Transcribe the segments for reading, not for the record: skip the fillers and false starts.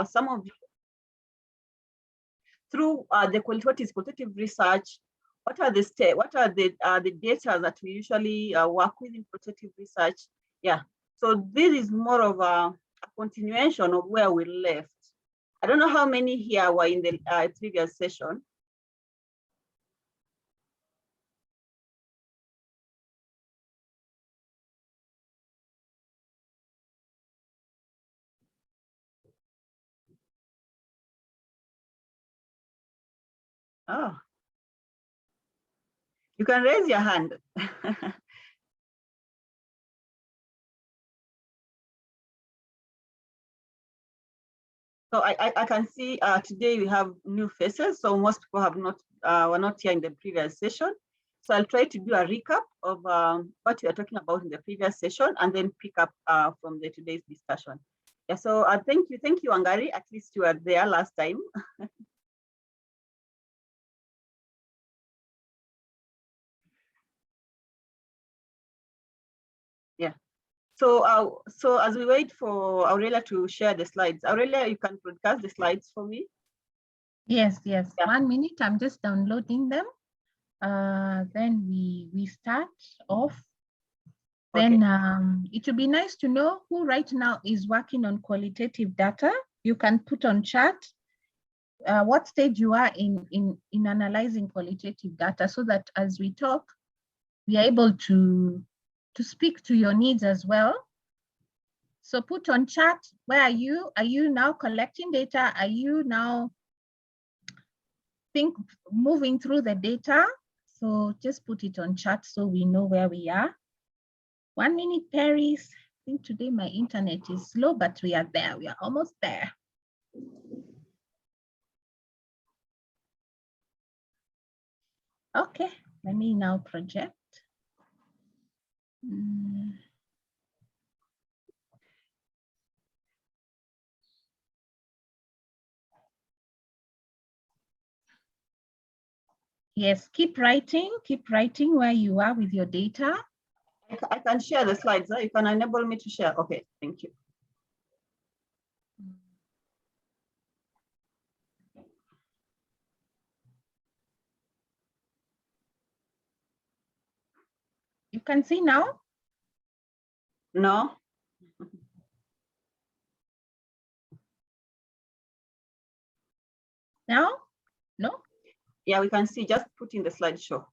some of you through what is qualitative research. What are the data that we usually work with in qualitative research? Yeah. So this is more of a continuation of where we left. I don't know how many here were in the previous session. Oh, you can raise your hand. So I can see today we have new faces. So most people have not were not here in the previous session. So I'll try to do a recap of what we are talking about in the previous session, and then pick up from the today's discussion. Yeah. So thank you, Angari. At least you were there last time. Yeah. So so as we wait for Aurelia to share the slides, Aurelia, you can broadcast the slides for me. Yes. Yeah. 1 minute. I'm just downloading them. Then we start off. Then it would be nice to know who right now is working on qualitative data. You can put on chat what stage you are in analyzing qualitative data, so that as we talk, we are able to speak to your needs as well. So put on chat, where are you? Are you now collecting data? Are you now moving through the data? So just put it on chat so we know where we are. 1 minute, Peris. I think today my internet is slow, but we are there. We are almost there. Okay, let me now project. Yes, keep writing where you are with your data. I can share the slides. You can enable me to share. Okay, thank you. You can see now? No. Now? No? Yeah, we can see. Just put in the slideshow.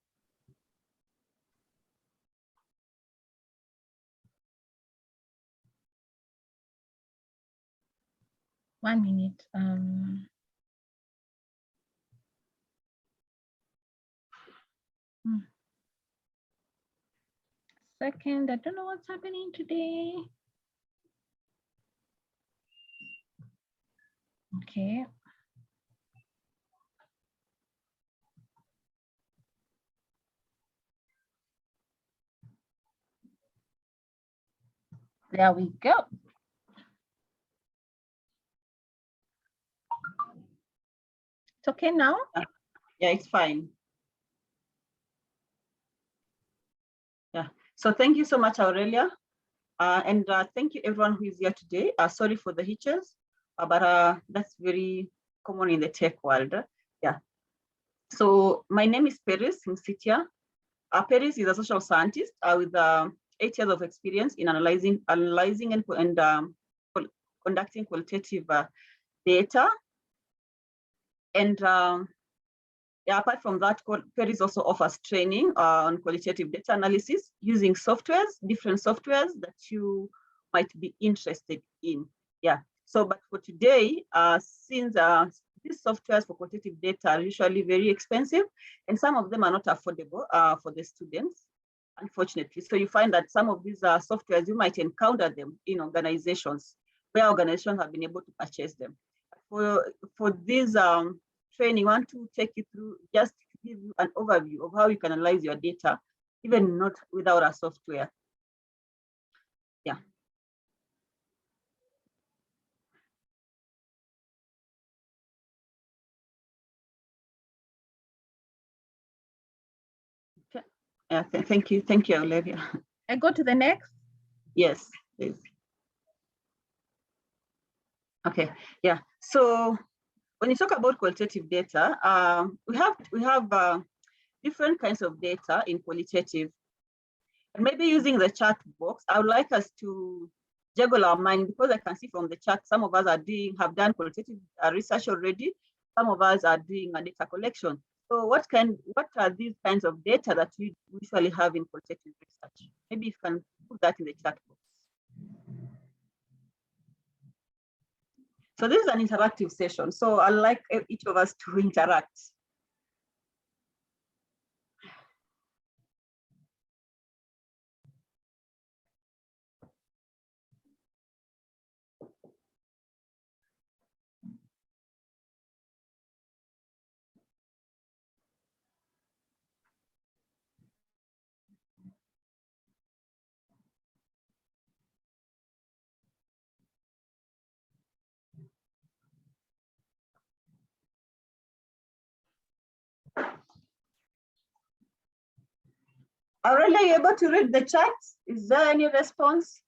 One minute. Second, I don't know what's happening today. Okay. There we go. It's okay now? Yeah, it's fine. Yeah. So thank you so much, Aurelia. And thank you everyone who is here today. Sorry for the hitches, but that's very common in the tech world. Yeah. So my name is Peris Musitia. Peris is a social scientist with 8 years of experience in analyzing and conducting qualitative data. And yeah, apart from that, Peris also offers training on qualitative data analysis using different softwares that you might be interested in. Yeah. So, but for today, since these softwares for qualitative data are usually very expensive, and some of them are not affordable for the students, unfortunately. So you find that some of these softwares, you might encounter them in organizations where organizations have been able to purchase them. For this training, I want to take you through, just to give you an overview of how you can analyze your data, even not without a software. Yeah. Okay. Yeah, thank you, Aurelia. I go to the next? Yes, please. Okay, yeah. So when you talk about qualitative data, we have different kinds of data in qualitative. And maybe using the chat box, I would like us to juggle our mind, because I can see from the chat, some of us have done qualitative research already. Some of us are doing a data collection. So what are these kinds of data that we usually have in qualitative research? Maybe you can put that in the chat box. So this is an interactive session. So I'd like each of us to interact. Aurelia, are you able to read the chat? Is there any response?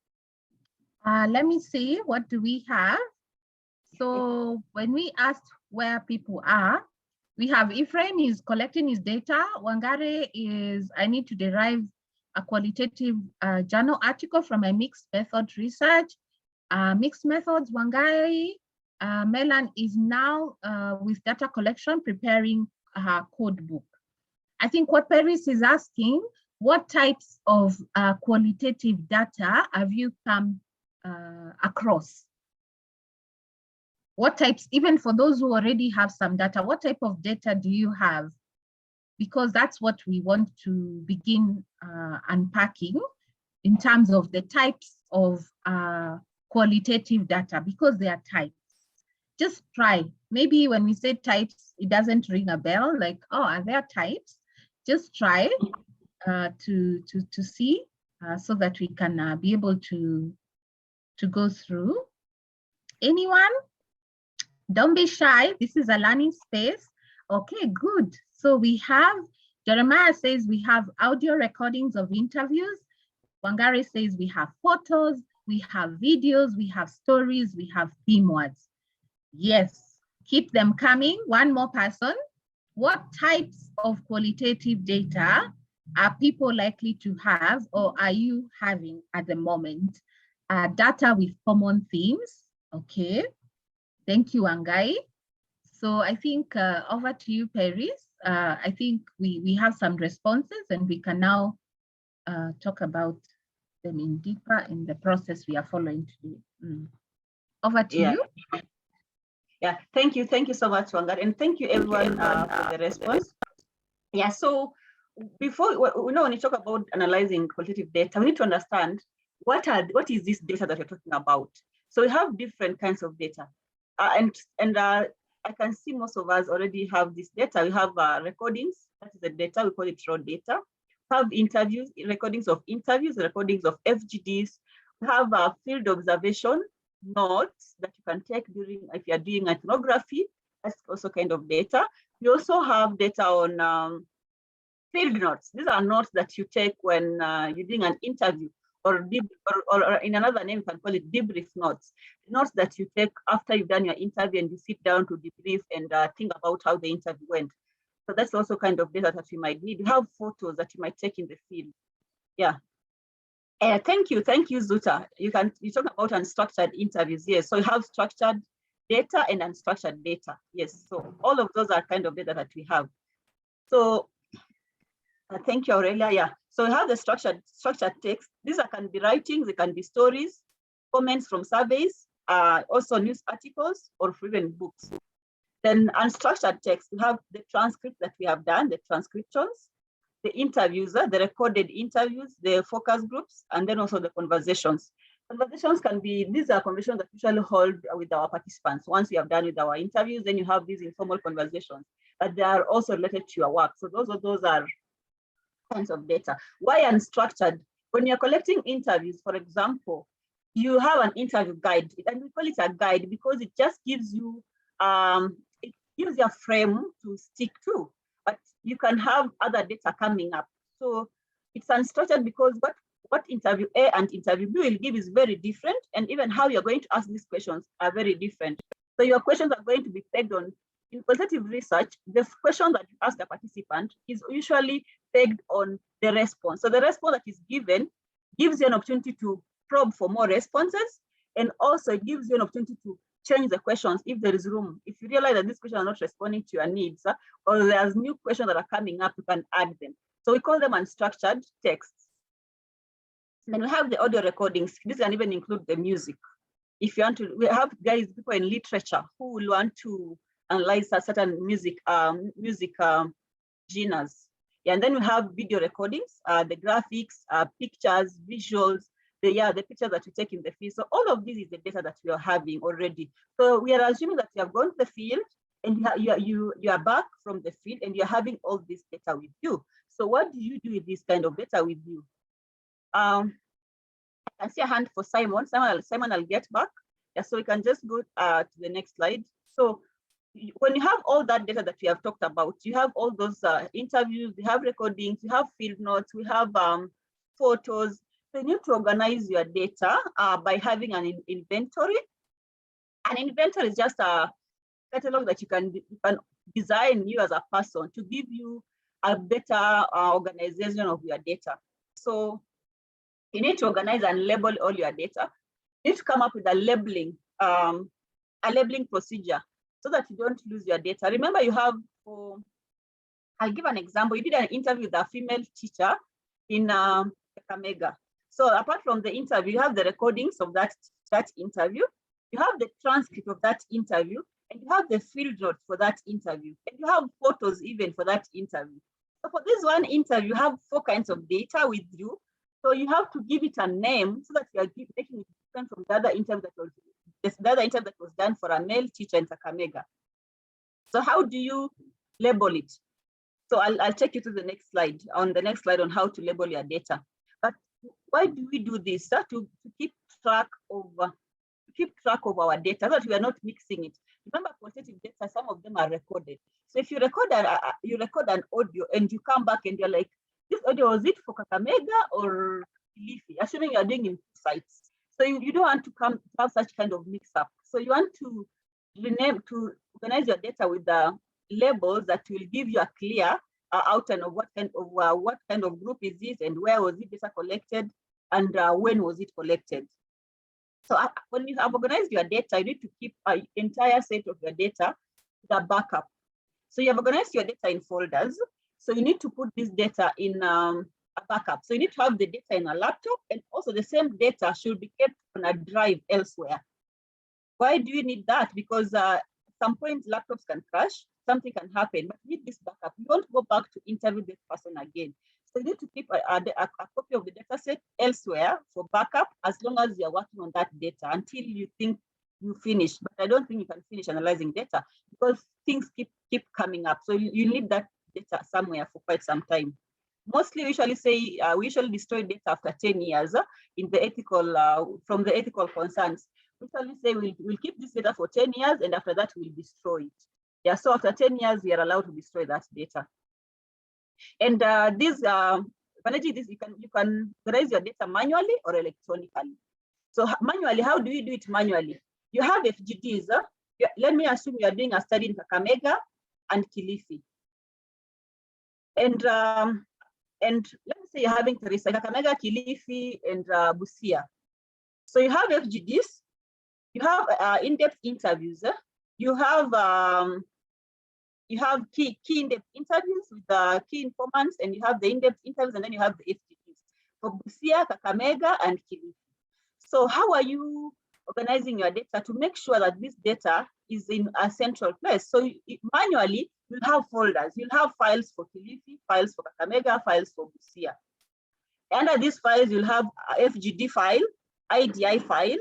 Let me see, what do we have? So when we asked where people are, we have Ephraim is collecting his data. Wangare is, I need to derive a qualitative journal article from a mixed method research. Mixed methods, Wangari. Melan is now with data collection, preparing her code book. I think what Peris is asking, what types of qualitative data have you come across? What types, even for those who already have some data, what type of data do you have? Because that's what we want to begin unpacking in terms of the types of qualitative data, because there are types. Just try. Maybe when we say types, it doesn't ring a bell, like, oh, are there types? Just try to see so that we can be able to go through. Anyone? Don't be shy. This is a learning space. Okay, good. So we have, Jeremiah says we have audio recordings of interviews. Wangari says we have photos, we have videos, we have stories, we have theme words. Yes, keep them coming. One more person. What types of qualitative data are people likely to have, or are you having at the moment? Data with common themes. Okay. Thank you, Wangai. So I think over to you, Peris. I think we have some responses and we can now talk about them in deeper in the process we are following today. Over to you. Yeah, thank you so much, Wangai, and thank you everyone for the response. Yeah, so before when you talk about analyzing qualitative data, we need to understand what is this data that you're talking about. So we have different kinds of data. And I can see most of us already have this data. We have recordings, that is the data, we call it raw data. We have interviews, recordings of interviews, recordings of FGDs. We have field observation notes that you can take if you're doing ethnography. That's also kind of data. We also have data on field notes. These are notes that you take when you're doing an interview, or in another name, you can call it debrief notes. Notes that you take after you've done your interview and you sit down to debrief and think about how the interview went. So that's also kind of data that you might need. You have photos that you might take in the field. Yeah. Thank you, Zuta. You talk about unstructured interviews. Yes, so you have structured data and unstructured data. Yes, so all of those are kind of data that we have. So thank you, Aurelia. Yeah, so we have the structured text. These can be writings, they can be stories, comments from surveys, also news articles, or even books. Then unstructured text, we have the transcript that we have done, the transcriptions, the interviews, the recorded interviews, the focus groups, and then also the conversations. Conversations can be, these are conversations that we usually hold with our participants. Once we have done with our interviews, then you have these informal conversations, but they are also related to your work. So those are kinds of data. Why unstructured? When you're collecting interviews, for example, you have an interview guide, and we call it a guide because it just gives you a frame to stick to, but you can have other data coming up. So it's unstructured because what interview A and interview B will give is very different, and even how you're going to ask these questions are very different. So your questions are going to be pegged on, in qualitative research, the question that you ask the participant is usually pegged on the response. So the response that is given gives you an opportunity to probe for more responses, and also it gives you an opportunity to change the questions if there is room. If you realize that these questions are not responding to your needs, or there's new questions that are coming up, you can add them. So we call them unstructured texts. Then we have the audio recordings. This can even include the music. If you want to, we have people in literature who will want to analyze a certain music genres. Yeah, and then we have video recordings, the graphics, pictures, visuals, the pictures that you take in the field. So all of this is the data that we are having already. So we are assuming that you have gone to the field and you are back from the field and you're having all this data with you. So what do you do with this kind of data with you? I can see a hand for Simon. Simon, I'll get back. Yeah, so we can just go to the next slide. So when you have all that data that we have talked about, you have all those interviews, we have recordings, we have field notes, we have photos. So you need to organize your data by having an inventory. An inventory is just a catalog that you can design you as a person to give you a better organization of your data. So you need to organize and label all your data. You need to come up with a labeling procedure so that you don't lose your data. Remember, you have, I'll give an example. You did an interview with a female teacher in Kakamega. So apart from the interview, you have the recordings of that interview, you have the transcript of that interview, and you have the field notes for that interview, and you have photos even for that interview. So for this one interview, you have 4 kinds of data with you. So you have to give it a name so that you are making it different from the other interview that was done for a male teacher in Kakamega. So how do you label it? So I'll take you to the next slide. On the next slide on how to label your data. But why do we do this? To keep track of our data so that we are not mixing it. Remember, qualitative data, some of them are recorded. So if you record an audio and you come back and you're like, this audio, was it for Kakamega or Kilifi? Assuming you're doing in 2 sites. So you don't want to have such kind of mix up. So you want to organize your data with the labels that will give you a clear outline of what kind of group is this and where was it data collected and when was it collected. So when you have organized your data, you need to keep an entire set of your data, the backup. So you have organized your data in folders. So you need to put this data in a backup. So you need to have the data in a laptop, and also the same data should be kept on a drive elsewhere. Why do you need that? Because at some point laptops can crash, something can happen, but with this backup, you don't go back to interview this person again. So you need to keep a copy of the data set elsewhere for backup as long as you're working on that data until you think you finish. But I don't think you can finish analyzing data because things keep coming up. So you need that data somewhere for quite some time. Mostly we usually say we usually destroy data after 10 years in the ethical from the ethical concerns. We usually say we'll keep this data for 10 years and after that we'll destroy it. Yeah, so after 10 years we are allowed to destroy that data. And managing this, you can organize your data manually or electronically. So manually, how do you do it manually? You have FGDs. Let me assume you are doing a study in Kakamega and Kilifi. And let me say you're having Teresa, Kakamega, Kilifi, and Busia. So you have FGDs, you have in-depth interviews, you have key in-depth interviews with the key informants, and you have the in-depth interviews, and then you have the FGDs for Busia, Kakamega, and Kilifi. So how are you organizing your data to make sure that this data is in a central place? So manually, you'll have folders. You'll have files for Kilifi, files for Kakamega, files for Busia. Under these files, you'll have a FGD file, IDI file,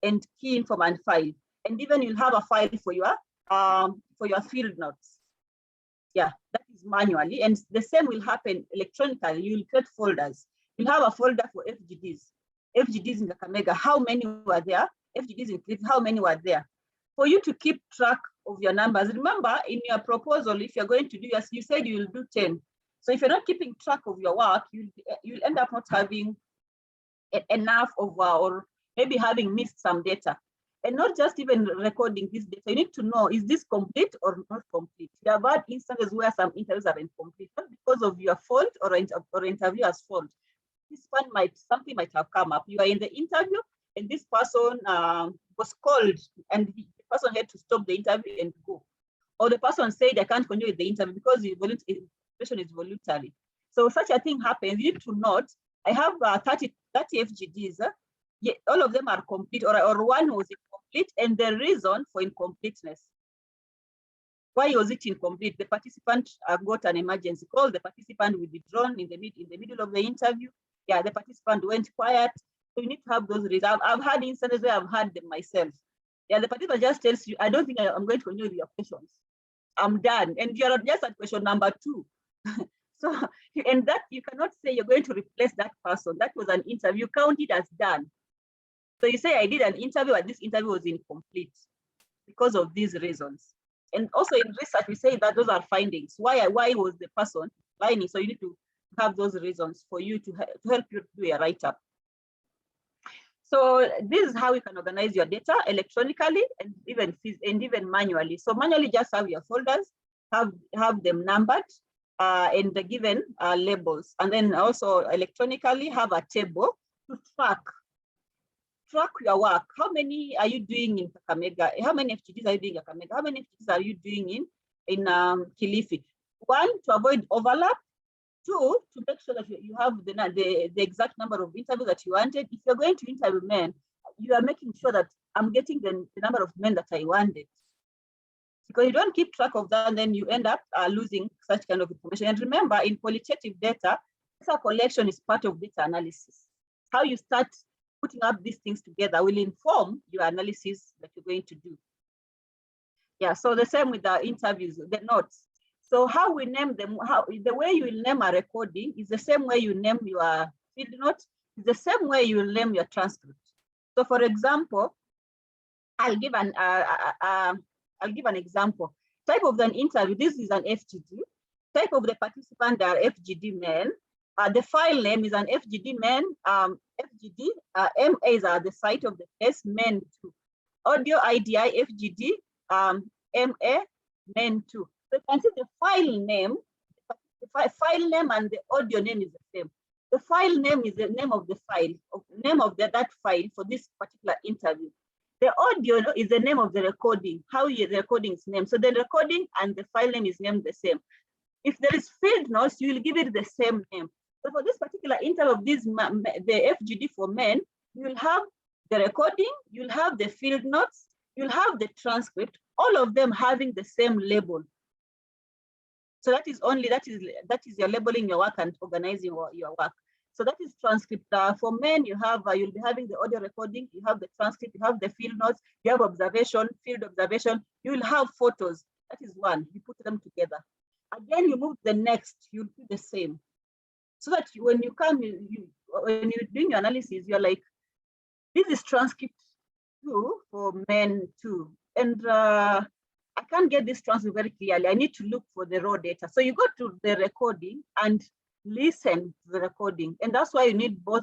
and key informant file. And even you'll have a file for your field notes. Yeah, that is manually. And the same will happen electronically. You'll create folders. You'll have a folder for FGDs. FGDs in Kakamega, how many were there? FGDs in Kilifi, how many were there? For you to keep track of your numbers, remember in your proposal, if you're going to do, as you said, you will do 10. So if you're not keeping track of your work, you'll end up not having enough of, or maybe having missed some data. And not just even recording this data, you need to know, is this complete or not complete? You have had instances where some interviews are incomplete, not because of your fault or interviewer's fault. Something might have come up. You are in the interview and this person was called and the person had to stop the interview and go. Or the person said, I can't continue with the interview because the information is voluntary. So such a thing happens. You need to note, I have 30 FGDs. Yeah, all of them are complete, or one was incomplete, and the reason for incompleteness. Why was it incomplete? The participant got an emergency call. The participant withdrawn in the middle of the interview. Yeah, the participant went quiet. So you need to have those reasons. I've had instances where I've had them myself. Yeah, the participant just tells you, I don't think I'm going to continue with your questions. I'm done. And you're just at question number 2. So, and that you cannot say you're going to replace that person. That was an interview, count it as done. So you say, I did an interview, but this interview was incomplete because of these reasons. And also in research, we say that those are findings. Why was the person lying? So you need to have those reasons for you to help you do a write-up. So this is how you can organize your data electronically and even manually. So manually, just have your folders, have them numbered and given labels, and then also electronically have a table to track your work. How many are you doing in Kakamega? How many FGDs are you doing in Kakamega? How many FGDs are you doing in Kilifi? 1, to avoid overlap. 2, to make sure that you have the exact number of interviews that you wanted. If you're going to interview men, you are making sure that I'm getting the number of men that I wanted. Because you don't keep track of that, and then you end up losing such kind of information. And remember, in qualitative data collection is part of data analysis. How you start putting up these things together will inform your analysis that you're going to do. Yeah, so the same with the interviews, the notes. So how we name them, the way you will name a recording is the same way you name your field note, is the same way you will name your transcript. So for example, I'll give an example. Type of an interview, this is an FGD. Type of the participant, they are FGD men. The file name is an FGD men, FGD, MAs are the site of the test, men 2. Audio IDI, FGD, MA, men 2. So you can see the file name and the audio name is the same. The file name is the name of the file, that file for this particular interview. The audio is the name of the recording, the recording is named. So the recording and the file name is named the same. If there is field notes, you will give it the same name. So for this particular interview of the FGD for men, you will have the recording, you'll have the field notes, you'll have the transcript, all of them having the same label. So that is your labeling your work and organizing your work. So that is transcript. For men, you'll be having the audio recording, you have the transcript, you have the field notes, you have observation, field observation, you will have photos. That is one, you put them together. Again, you move to the next, you'll do the same. So that when you come, when you're doing your analysis, you're like, this is transcript 2 for men 2. And I can't get this transcript very clearly. I need to look for the raw data. So you go to the recording and listen to the recording. And that's why you need both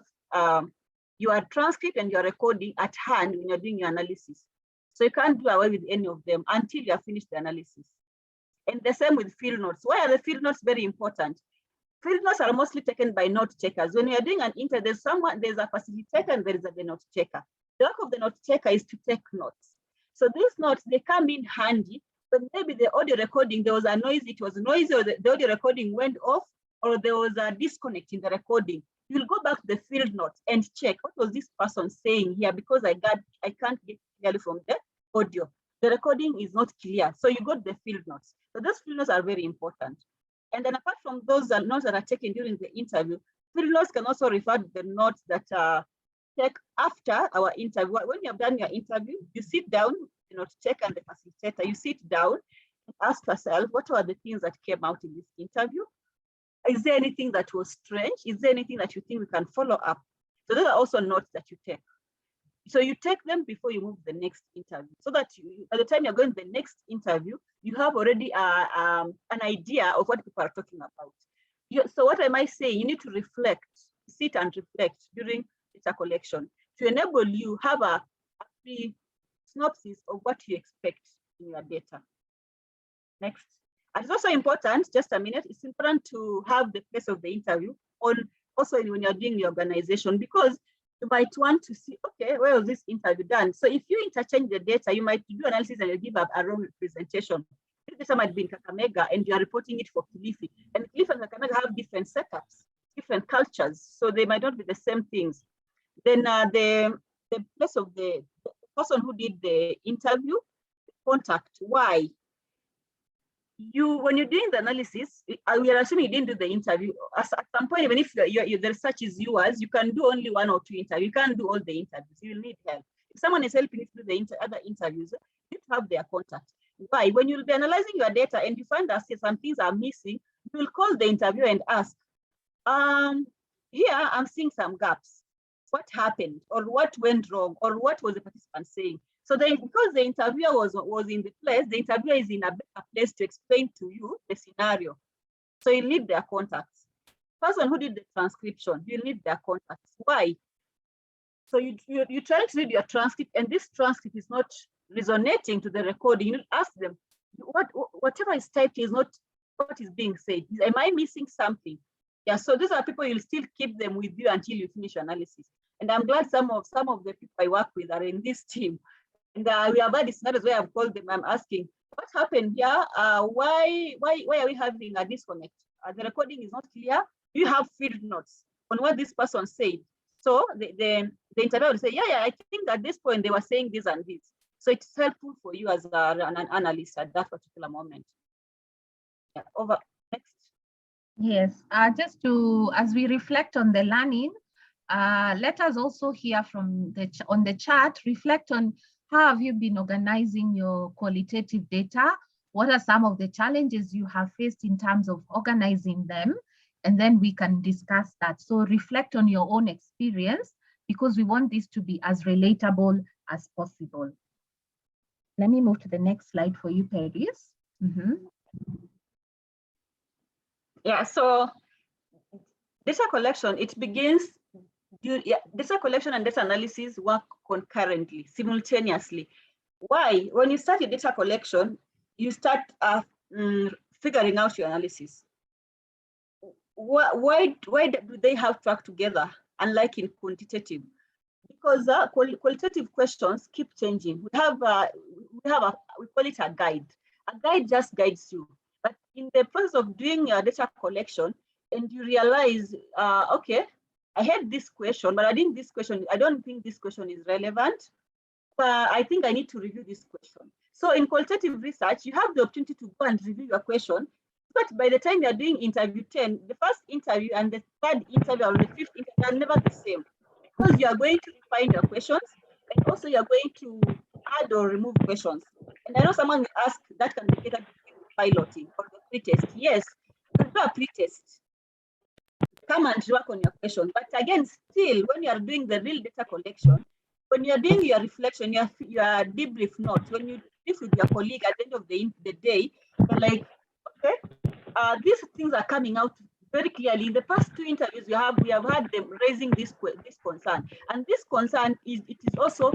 your transcript and your recording at hand when you're doing your analysis. So you can't do away with any of them until you have finished the analysis. And the same with field notes. Why are the field notes very important? Field notes are mostly taken by note takers. When you're doing an interview, there's a facilitator and there is a note taker. The work of the note taker is to take notes. So these notes, they come in handy, but maybe the audio recording, there was a noise, it was noisy, or the audio recording went off, or there was a disconnect in the recording. You'll go back to the field notes and check, what was this person saying here? Because I can't get clearly from the audio. The recording is not clear. So you got the field notes. So those field notes are very important. And then apart from those notes that are taken during the interview, field notes can also refer to the notes that are taken after our interview. When you have done your interview, you sit down, the note taker and the facilitator, you sit down and ask yourself, what were the things that came out in this interview? Is there anything that was strange? Is there anything that you think we can follow up? So those are also notes that you take. So you take them before you move to the next interview, so that by the time you're going to the next interview, you have already an idea of what people are talking about. So what am I saying? You need to reflect, sit and reflect during data collection to enable you have a free synopsis of what you expect in your data. Next. And it's also important, just a minute, it's important to have the place of the interview on also when you're doing the organization, because you might want to see, okay, where was this interview done? So if you interchange the data, you might do analysis and you give up a wrong representation. This data might be in Kakamega and you are reporting it for Kilifi. And Kilifi and Kakamega have different setups, different cultures, so they might not be the same things. Then the place of the person who did the interview, contact, why? When you're doing the analysis, we are assuming you didn't do the interview. At some point, even if the research is yours, you can do only 1 or 2 interviews. You can't do all the interviews. You will need help. If someone is helping you to do the other interviews, you have their contact. Why? When you'll be analyzing your data and you find that some things are missing, you will call the interviewer and ask, here I'm seeing some gaps. What happened, or what went wrong, or what was the participant saying? So then, because the interviewer was in the place, the interviewer is in a better place to explain to you the scenario. So you need their contacts. Person who did the transcription, you need their contacts. Why? So you try to read your transcript, and this transcript is not resonating to the recording. You ask them, whatever is typed is not what is being said. Am I missing something? Yeah, so these are people, you'll still keep them with you until you finish your analysis. And I'm glad some of the people I work with are in this team. And we have had scenarios where I've called them, I'm asking, what happened here? Why are we having a disconnect? The recording is not clear. Do you have field notes on what this person said? So the interviewer will say, yeah, I think at this point they were saying this and this. So it's helpful for you as an analyst at that particular moment. Yeah, over. Next. Yes, just to, as we reflect on the learning, let us also hear from on the chat, reflect on how have you been organizing your qualitative data? What are some of the challenges you have faced in terms of organizing them? And then we can discuss that. So reflect on your own experience, because we want this to be as relatable as possible. Let me move to the next slide for you, Peris. Yeah, so data collection, it begins, data collection and data analysis work concurrently, simultaneously. Why? When you start your data collection, you start figuring out your analysis. Why do they have to work together, unlike in quantitative? Because qualitative questions keep changing. We call it a guide. A guide just guides you. But in the process of doing your data collection, and you realize, okay, I had this question, but I don't think this question is relevant. I think I need to review this question. So in qualitative research, you have the opportunity to go and review your question. But by the time you're doing interview 10, the first interview and the third interview or the fifth interview are never the same, because you are going to refine your questions, and also you're going to add or remove questions. And I know someone will ask, that can be better piloting or the pretest. Yes, you do a pretest. Come and work on your question. But again, still, when you are doing the real data collection, when you are doing your reflection, your debrief notes, when you debrief with your colleague at the end of the day, you're like, okay, these things are coming out very clearly. In the past 2 interviews we have had them raising this concern, and this concern is also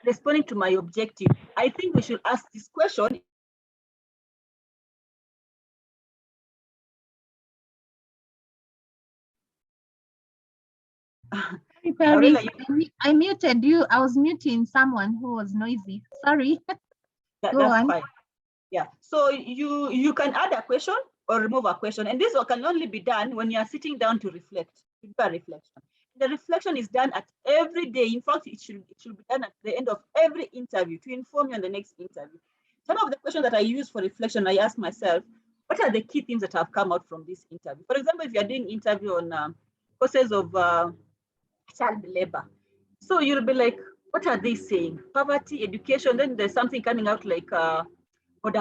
responding to my objective. I think we should ask this question. Peris, I muted you. I was muting someone who was noisy. Sorry. That's fine. Yeah. So you can add a question or remove a question, and this can only be done when you are sitting down to reflect. To do a reflection. The reflection is done at every day. In fact, it should be done at the end of every interview to inform you on the next interview. Some of the questions that I use for reflection, I ask myself, what are the key themes that have come out from this interview? For example, if you're doing interview on causes of child labor, so you'll be like, what are they saying? Poverty, education. Then there's something coming out like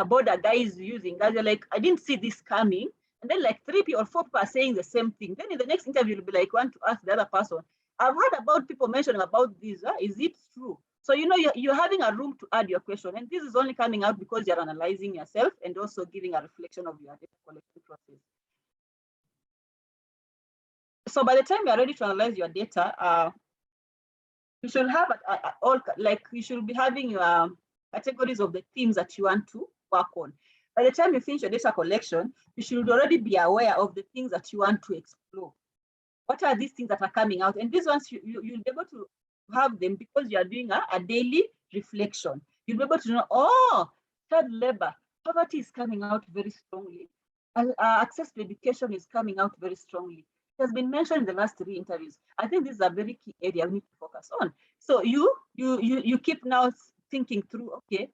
border guys using. Guys are like, I didn't see this coming. And then like 3 or 4 people are saying the same thing. Then in the next interview, you'll be like, want to ask the other person, I've heard about people mentioning about this. Is it true? So you're having a room to add your question, and this is only coming out because you're analyzing yourself and also giving a reflection of your data collection process. So by the time you're ready to analyze your data, You should have all, like you should be having your categories of the themes that you want to work on. By the time you finish your data collection, you should already be aware of the things that you want to explore. What are these things that are coming out? And these ones, you'll be able to have them because you are doing a daily reflection. You'll be able to know, oh, child labor, poverty is coming out very strongly. Access to education is coming out very strongly. It has been mentioned in the last 3 interviews. I think this is a very key area we need to focus on. So you keep now thinking through, okay,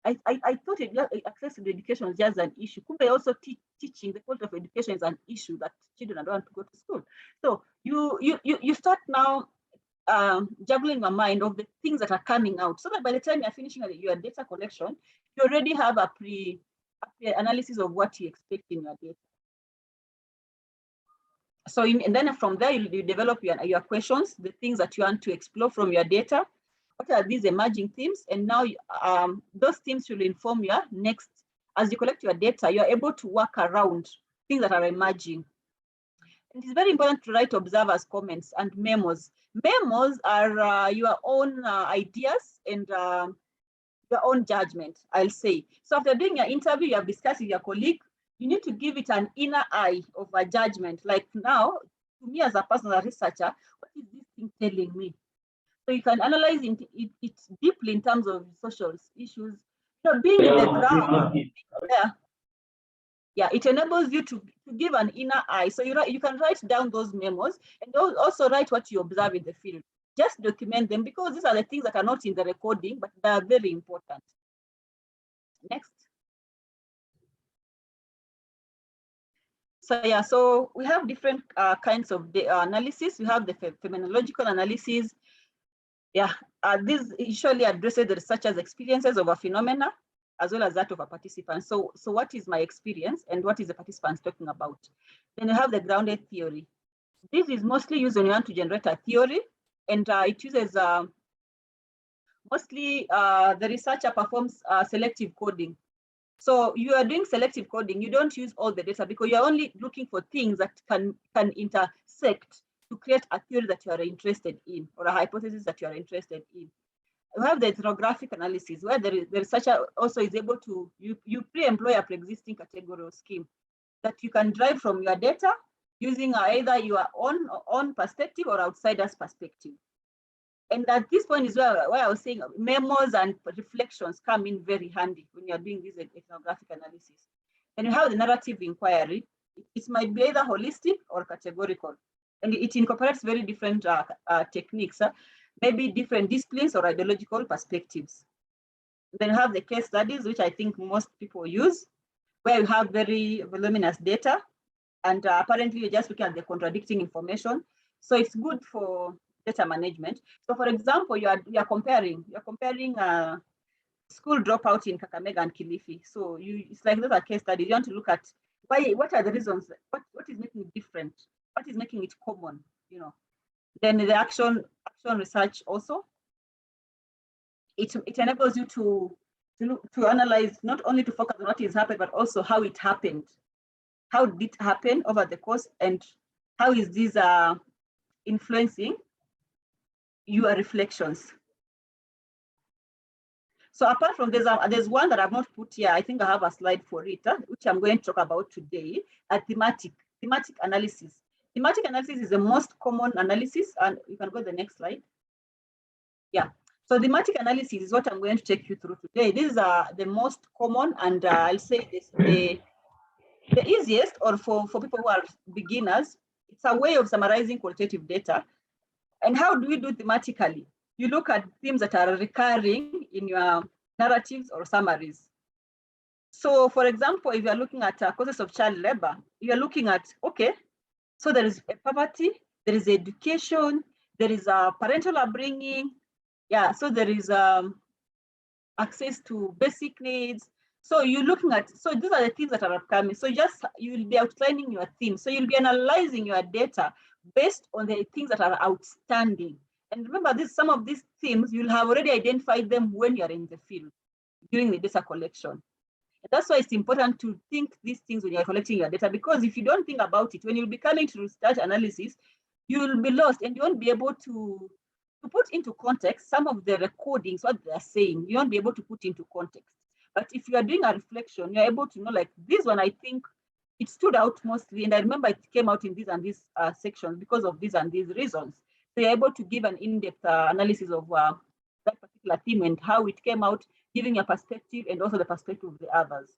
I thought access to education is just an issue. Kumbe also teaching the quality of education is an issue that children don't want to go to school. So you start now juggling your mind of the things that are coming out, so that by the time you're finishing your data collection, you already have a pre-analysis of what you expect in your data. So and then from there, you develop your questions, the things that you want to explore from your data. What are these emerging themes? And now those themes will inform your next, as you collect your data, you're able to work around things that are emerging. And it's very important to write observers' comments and memos. Memos are your own ideas and your own judgment, I'll say. So after doing your interview, you have discussed with your colleague, you need to give it an inner eye of a judgment. Like now, to me as a personal researcher, what is this thing telling me? So you can analyze it deeply in terms of social issues. So being in the ground, it enables you to give an inner eye. So you can write down those memos and also write what you observe in the field. Just document them, because these are the things that are not in the recording, but they are very important. Next. So so we have different kinds of analysis. We have the phenomenological analysis. This usually addresses the researcher's experiences of a phenomena as well as that of a participant. So what is my experience and what is the participant talking about? Then you have the grounded theory. This is mostly used when you want to generate a theory, and it uses mostly the researcher performs selective coding. So you are doing selective coding, you don't use all the data because you're only looking for things that can intersect to create a theory that you are interested in, or a hypothesis that you are interested in. We have the ethnographic analysis, where the researcher also is able to, you pre-employ a pre-existing categorical scheme that you can drive from your data using either your own perspective or outsider's perspective. And at this point is where I was saying memos and reflections come in very handy when you're doing this ethnographic analysis. And you have the narrative inquiry. It might be either holistic or categorical. And it incorporates very different techniques, maybe different disciplines or ideological perspectives. Then you have the case studies, which I think most people use, where you have very voluminous data, and apparently you're just looking at the contradicting information. So it's good for data management. So for example, you're comparing school dropout in Kakamega and Kilifi. So it's like those are case studies. You want to look at what are the reasons, what is making it different, what is making it common, Then the action research also, it enables you to analyze, not only to focus on what is happening, but also how it happened. How did it happen over the course, and how is this influencing your reflections? So apart from this, there's one that I've not put here. I think I have a slide for it, which I'm going to talk about today, a thematic analysis. Thematic analysis is the most common analysis, and you can go to the next slide. So thematic analysis is what I'm going to take you through today. These are the most common, and I'll say this, the easiest, or for people who are beginners. It's a way of summarizing qualitative data. And how do we do thematically? You look at themes that are recurring in your narratives or summaries. So for example, if you're looking at causes of child labor, you're looking at, okay, so there is a poverty, there is education, there is a parental upbringing, so there is access to basic needs. So you're looking at, so these are the things that are upcoming. So you'll be outlining your theme. So you'll be analyzing your data based on the things that are outstanding. And remember, some of these themes, you'll have already identified them when you're in the field during the data collection. And that's why it's important to think these things when you're collecting your data, because if you don't think about it, when you'll be coming to research analysis, you'll be lost and you won't be able to to put into context some of the recordings, what they are saying, you won't be able to put into context. But if you are doing a reflection, you're able to know, like, this one, I think it stood out mostly, and I remember it came out in these and these sections because of these and these reasons. So you're able to give an in-depth analysis of that particular theme and how it came out, giving a perspective and also the perspective of the others.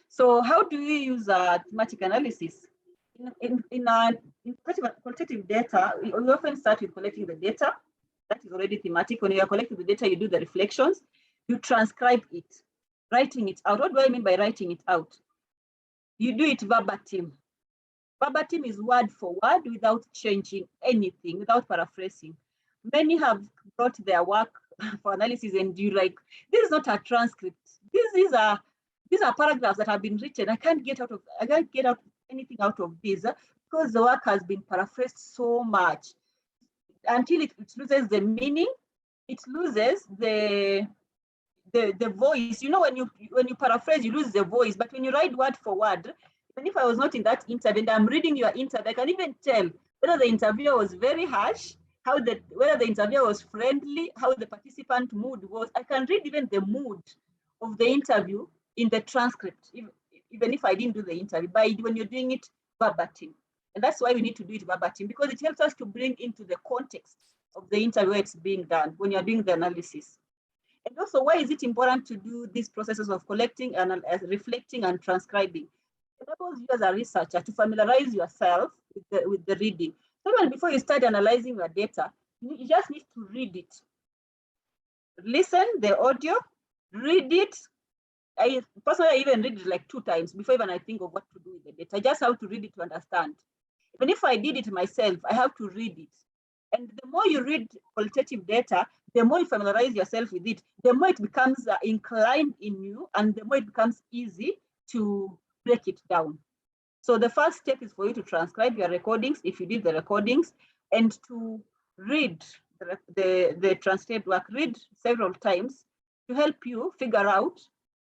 So how do we use thematic analysis? In qualitative data, we often start with collecting the data. That is already thematic. When you are collecting the data, you do the reflections, you transcribe it, writing it out. What do I mean by writing it out? You do it verbatim. Verbatim is word for word without changing anything, without paraphrasing. Many have brought their work for analysis and you like, this is not a transcript. These are paragraphs that have been written. I can't get out anything out of this because the work has been paraphrased so much until it loses the meaning, it loses the voice. You know, when you paraphrase, you lose the voice. But when you write word for word, even if I was not in that interview and I'm reading your interview, I can even tell whether the interviewer was very harsh, whether the interviewer was friendly, how the participant mood was. I can read even the mood of the interview in the transcript, even if I didn't do the interview, when you're doing it verbatim. And that's why we need to do it verbatim, because it helps us to bring into the context of the interview where it's being done when you're doing the analysis. And also, why is it important to do these processes of collecting and reflecting and transcribing? It enables you as a researcher to familiarize yourself with the reading. So even before you start analyzing your data, you just need to read it. Listen the audio, read it. I personally even read it like 2 times before even I think of what to do with the data. I just have to read it to understand. Even if I did it myself, I have to read it. And the more you read qualitative data, the more you familiarize yourself with it, the more it becomes inclined in you, and the more it becomes easy to break it down. So the first step is for you to transcribe your recordings, if you did the recordings, and to read the transcribed work, read several times to help you figure out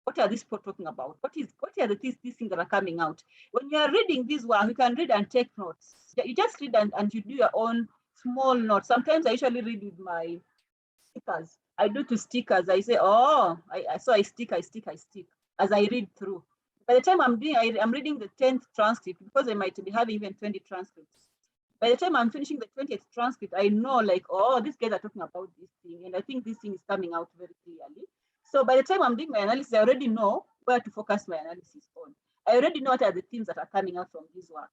what are these people talking about? What are these things that are coming out? When you are reading this work, you can read and take notes. You just read and you do your own small notes. Sometimes I usually read with my stickers. I do 2 stickers. I say, oh, I stick as I read through. By the time I'm reading the 10th transcript, because I might be having even 20 transcripts. By the time I'm finishing the 20th transcript, I know, like, oh, these guys are talking about this thing, and I think this thing is coming out very clearly. So by the time I'm doing my analysis, I already know where to focus my analysis on. I already know what are the themes that are coming out from this work.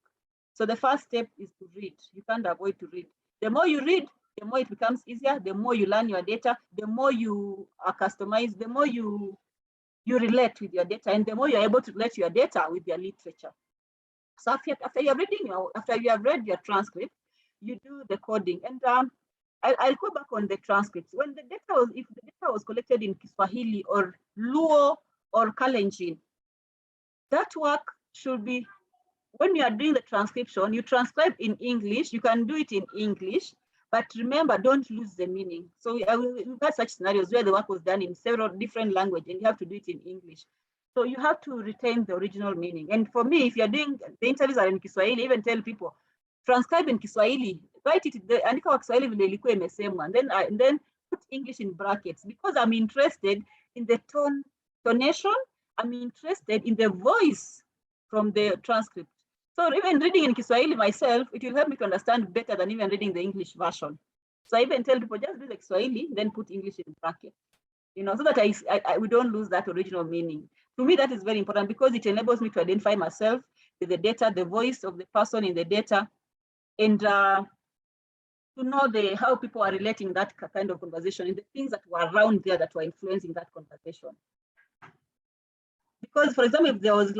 So the first step is to read. You can't avoid to read. The more you read, the more it becomes easier, the more you learn your data, the more you are customized, the more you relate with your data, and the more you're able to relate your data with your literature. So after you have read your transcript, you do the coding. And I'll go back on the transcripts. If the data was collected in Kiswahili or Luo or Kalenjin, that work should be, when you are doing the transcription, you transcribe in English. You can do it in English, but remember, don't lose the meaning. So we've had such scenarios where the work was done in several different languages and you have to do it in English. So you have to retain the original meaning. And for me, if you're doing the interviews are in Kiswahili, even tell people, transcribe in Kiswahili, write it, andika kwa Kiswahili vile ilikuwa imesemwa, and then put English in brackets, because I'm interested in the tonation, I'm interested in the voice from the transcript. So even reading in Kiswahili myself, it will help me to understand better than even reading the English version. So I even tell people, just do the Kiswahili, then put English in brackets, so that we don't lose that original meaning. To me, that is very important, because it enables me to identify myself with the data, the voice of the person in the data, and to know how people are relating that kind of conversation and the things that were around there that were influencing that conversation. Because, for example, if there was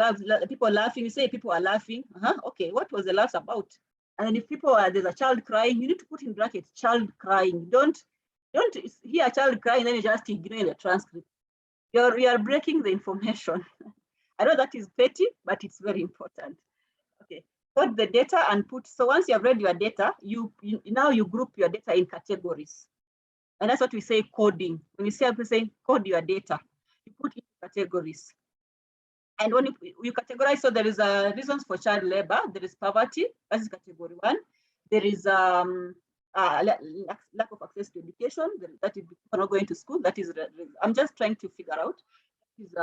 people laughing, you say people are laughing. Okay, what was the laugh about? And if there's a child crying, you need to put in brackets child crying. Don't hear a child crying, then you just ignore the transcript. You are breaking the information. I know that is petty, but it's very important. Okay, put the data and so once you have read your data, now you group your data in categories. And that's what we say coding. When you say code your data, you put in categories. And when you categorize, so there is reasons for child labor, there is poverty, that is category 1. There is lack of access to education, that is not going to school. That is, I'm just trying to figure out. Is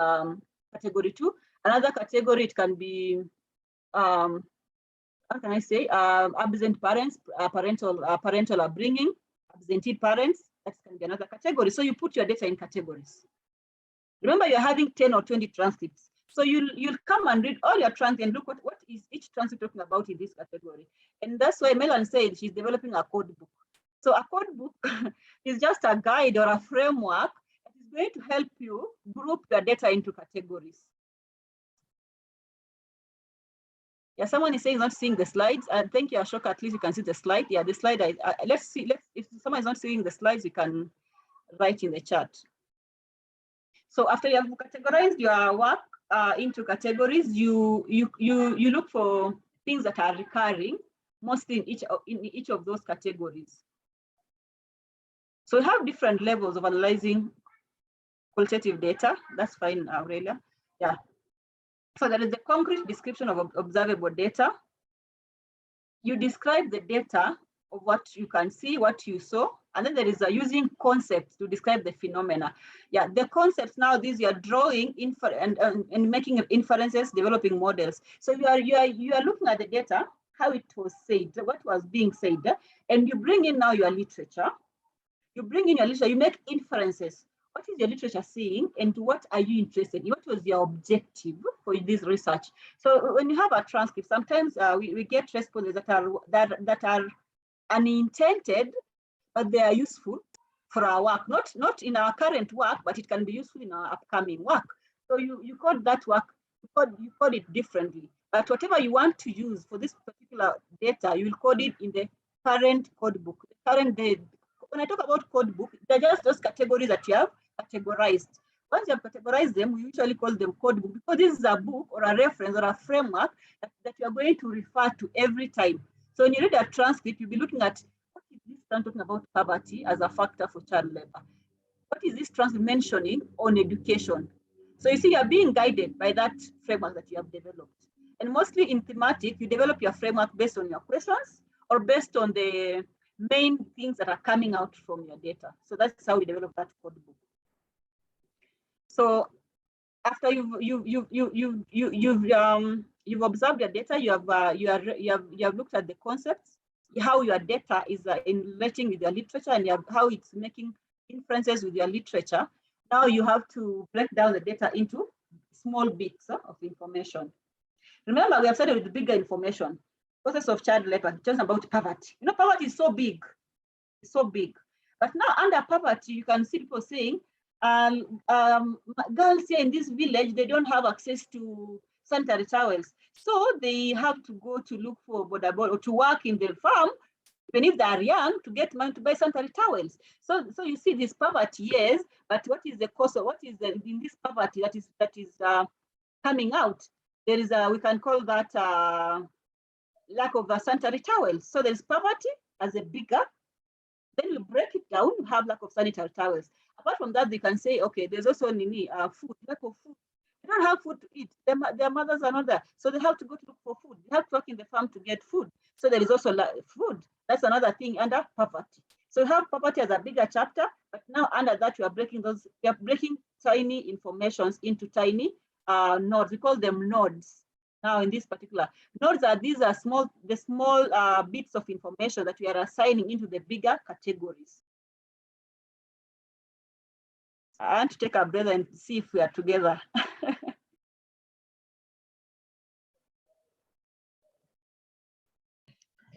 category 2. Another category, it can be how can I say, absent parents, parental upbringing, absentee parents. That can be another category. So you put your data in categories. Remember, you're having 10 or 20 transcripts. So you'll come and read all your transcripts and look what is each transcript talking about in this category. And that's why Melan said she's developing a code book. So a code book is just a guide or a framework that is going to help you group your data into categories. Yeah, someone is saying not seeing the slides. And thank you, Ashoka. At least you can see the slide. Yeah, the slide. Let's see. If someone is not seeing the slides, you can write in the chat. So after you have categorized your work into categories, you look for things that are recurring, mostly in each of those categories. So we have different levels of analyzing qualitative data. That's fine, Aurelia. Yeah. So there is the concrete description of observable data. You describe the data of what you can see, what you saw, and then there is using concepts to describe the phenomena. Yeah, the concepts now, these you are drawing and making inferences, developing models. So you are looking at the data, how it was said, what was being said, and you bring in now your literature. You bring in your literature, you make inferences. What is your literature saying, and to what are you interested in? What was your objective for this research? So when you have a transcript, sometimes we get responses that are unintended, but they are useful for our work. Not in our current work, but it can be useful in our upcoming work. So you code that work, you code it differently. But whatever you want to use for this particular data, you will code it in the current code book. When I talk about code book, they're just those categories that you have categorized. Once you have categorized them, we usually call them code book, because this is a book or a reference or a framework that you are going to refer to every time. So when you read a transcript, you'll be looking at, what is this talking about poverty as a factor for child labor? What is this transcript mentioning on education? So you see, you're being guided by that framework that you have developed. And mostly in thematic, you develop your framework based on your questions or based on the main things that are coming out from your data. So that's how we develop that code book. So after you've observed your data, you have looked at the concepts, how your data is relating with your literature, and how it's making inferences with your literature. Now you have to break down the data into small bits of information. Remember, we have started with the bigger information. Process of child labor, just about poverty. You know, poverty is so big. It's so big. But now under poverty, you can see people saying, girls here in this village, they don't have access to sanitary towels. So they have to go to look for border or to work in the farm, even if they are young, to get money to buy sanitary towels. So you see this poverty, yes, but what is the cost of what is in this poverty that is coming out? There is we can call that lack of sanitary towels. So there's poverty as a bigger. Then we break it down, we have lack of sanitary towels. Apart from that, they can say, okay, there's also food, lack of food. They don't have food to eat. Their mothers are not there. So they have to go to look for food. They have to work in the farm to get food. So there is also food. That's another thing under poverty. So you have poverty as a bigger chapter, but now under that, you are breaking tiny informations into tiny nodes. We call them nodes. Now in this particular, nodes these are small bits of information that we are assigning into the bigger categories. I want to take a breath and see if we are together.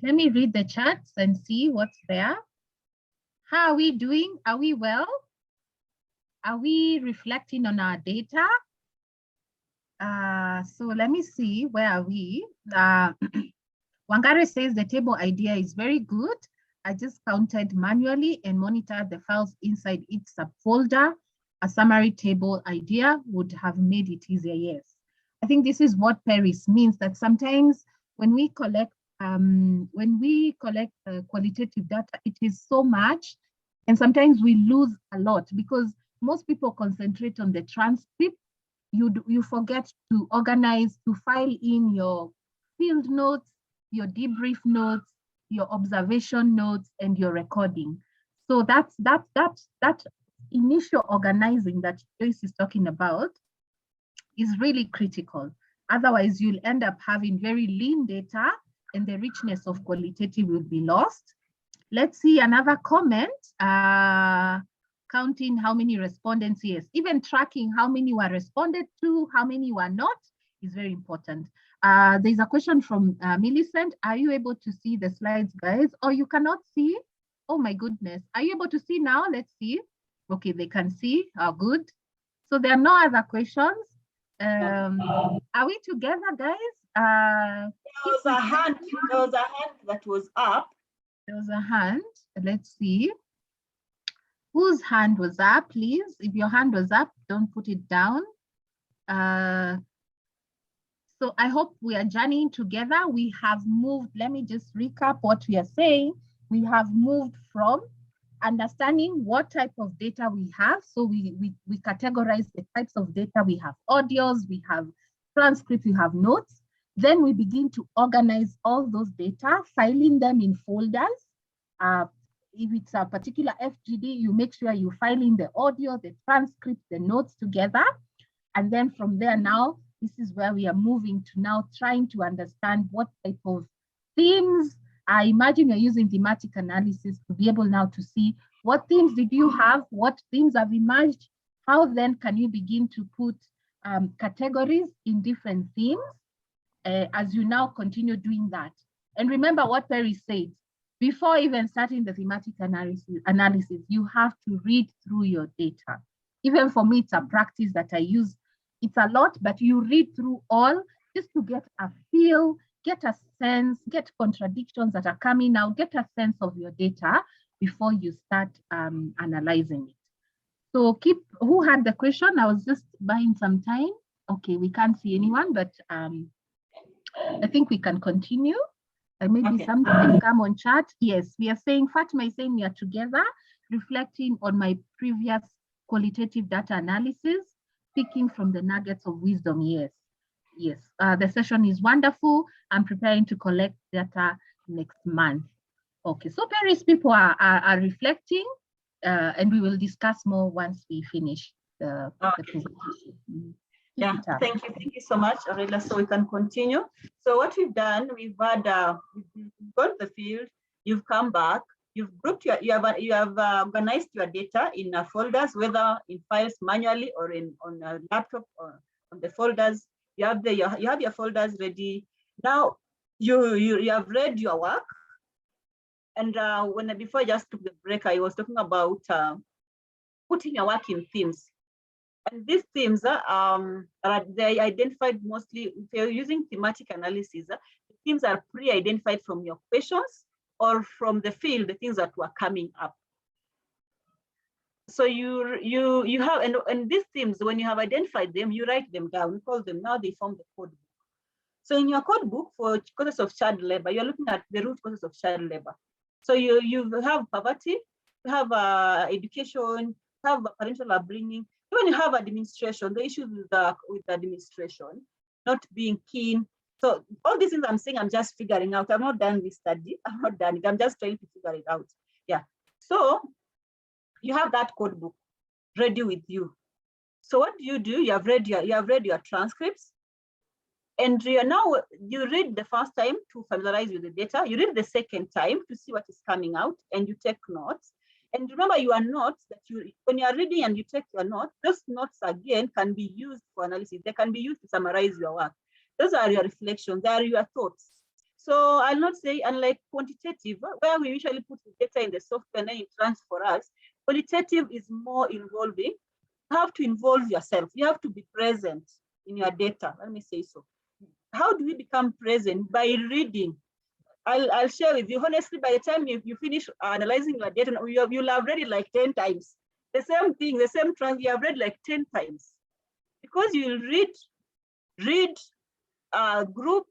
Let me read the charts and see what's there. How are we doing? Are we well? Are we reflecting on our data? So let me see, where are we? Wangare says the table idea is very good. I just counted manually and monitored the files inside each subfolder. A summary table idea would have made it easier, yes. I think this is what Peris means, that sometimes when we collect qualitative data, it is so much, and sometimes we lose a lot because most people concentrate on the transcript. You forget to organize, to file in your field notes, your debrief notes, your observation notes, and your recording. So that initial organizing that Joyce is talking about is really critical. Otherwise, you'll end up having very lean data and the richness of qualitative will be lost. Let's see another comment. Counting how many respondents, yes. Even tracking how many were responded to, how many were not, is very important. There's a question from Millicent. Are you able to see the slides, guys? Or you cannot see? Oh my goodness. Are you able to see now? Let's see. Okay, they can see. Good. So there are no other questions. Are we together, guys? There was a hand that was up. There was a hand. Let's see. Whose hand was up, please? If your hand was up, don't put it down. So I hope we are journeying together. We have moved, let me just recap what we are saying. We have moved from understanding what type of data we have. So we categorize the types of data. We have audios, we have transcripts, we have notes. Then we begin to organize all those data, filing them in folders. If it's a particular FGD, you make sure you file in the audio, the transcript, the notes together. And then from there now, this is where we are moving to now trying to understand what type of themes. I imagine you're using thematic analysis to be able now to see what themes did you have, what themes have emerged, how then can you begin to put categories in different themes as you now continue doing that. And remember what Peris said, before even starting the thematic analysis, you have to read through your data. Even for me, it's a practice that I use. It's a lot, but you read through all just to get a feel, get a sense, get contradictions that are coming out, get a sense of your data before you start analyzing it. So who had the question? I was just buying some time. Okay, we can't see anyone, but I think we can continue. Maybe okay. Something can come on chat. Yes, we are saying, Fatima is saying we are together, reflecting on my previous qualitative data analysis, picking from the nuggets of wisdom. Yes, yes. The session is wonderful. I'm preparing to collect data next month. Okay, so Peris people are reflecting, and we will discuss more once we finish the presentation. Yeah, thank you so much, Aurelia. So we can continue. So what we've done, we've had you've gone to the field, you've come back, you've grouped you have organized your data in folders, whether in files manually or on a laptop or on the folders. You have your folders ready. Now you have read your work. And before I just took the break, I was talking about putting your work in themes. And these themes they identified mostly, if you're using thematic analysis, the themes are pre-identified from your questions or from the field, the things that were coming up. So you have, and these themes, when you have identified them, you write them down, you call them, now they form the code book. So in your code book for causes of child labor, you're looking at the root causes of child labor. So you have poverty, you have education, you have parental upbringing. Even you have administration, the issues with the administration, not being keen. So all these things I'm saying, I'm just figuring out. I've not done this study. I'm not done it. I'm just trying to figure it out. Yeah. So you have that code book ready with you. So what do? You have read your transcripts, and you read the first time to familiarize with the data. You read the second time to see what is coming out, and you take notes. And remember your notes that when you are reading and you take your notes, those notes again can be used for analysis. They can be used to summarize your work. Those are your reflections, they are your thoughts. So I'll not say, unlike quantitative, where we usually put the data in the software and then it runs for us, qualitative is more involving. You have to involve yourself. You have to be present in your data. Let me say so. How do we become present? By reading. I'll share with you, honestly, by the time you finish analyzing your data, you'll have read it like 10 times. The same thing, the same transcript, you have read like 10 times. Because you'll read, group,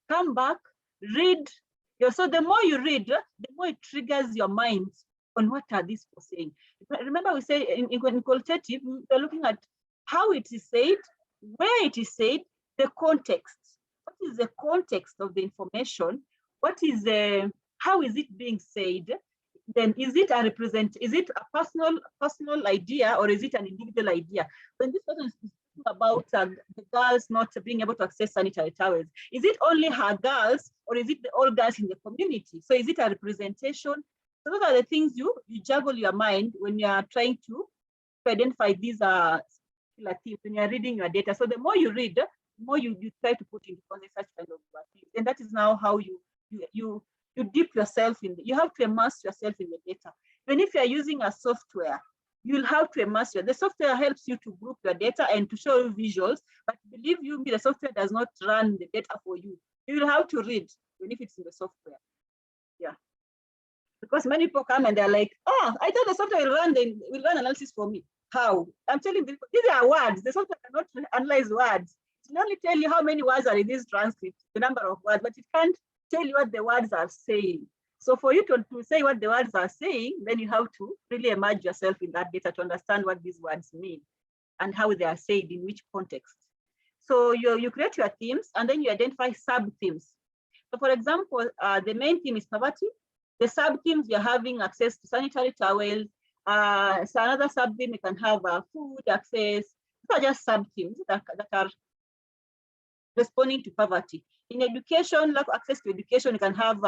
come back, read. So the more you read, the more it triggers your mind on what are these people saying. Remember we say in qualitative, we're looking at how it is said, where it is said, the context. What is the context of the information? What is how is it being said? Then is it a personal idea, or is it an individual idea? When this person is speaking about the girls not being able to access sanitary towels, is it only her girls, or is it all girls in the community? So is it a representation? So those are the things you juggle your mind when you are trying to identify these themes when you are reading your data. So the more you read, the more you try to put into context such kind of things. And that is now how you dip yourself in, you have to immerse yourself in the data. Even if you're using a software, you'll have to immerse the software helps you to group your data and to show you visuals, but believe you me, the software does not run the data for you. You will have to read even if it's in the software. Yeah. Because many people come and they're like, oh, I thought the software will run analysis for me. How? I'm telling you, these are words. The software cannot analyze words. It can only tell you how many words are in this transcript, the number of words, but it can't tell you what the words are saying. So for you to say what the words are saying, then you have to really immerse yourself in that data to understand what these words mean and how they are said in which context. So you create your themes, and then you identify sub-themes. So for example, the main theme is poverty. The sub-themes, you're having access to sanitary towels. So another sub-theme, you can have food access. These are just sub-themes that are responding to poverty. In education, lack of access to education, you can have,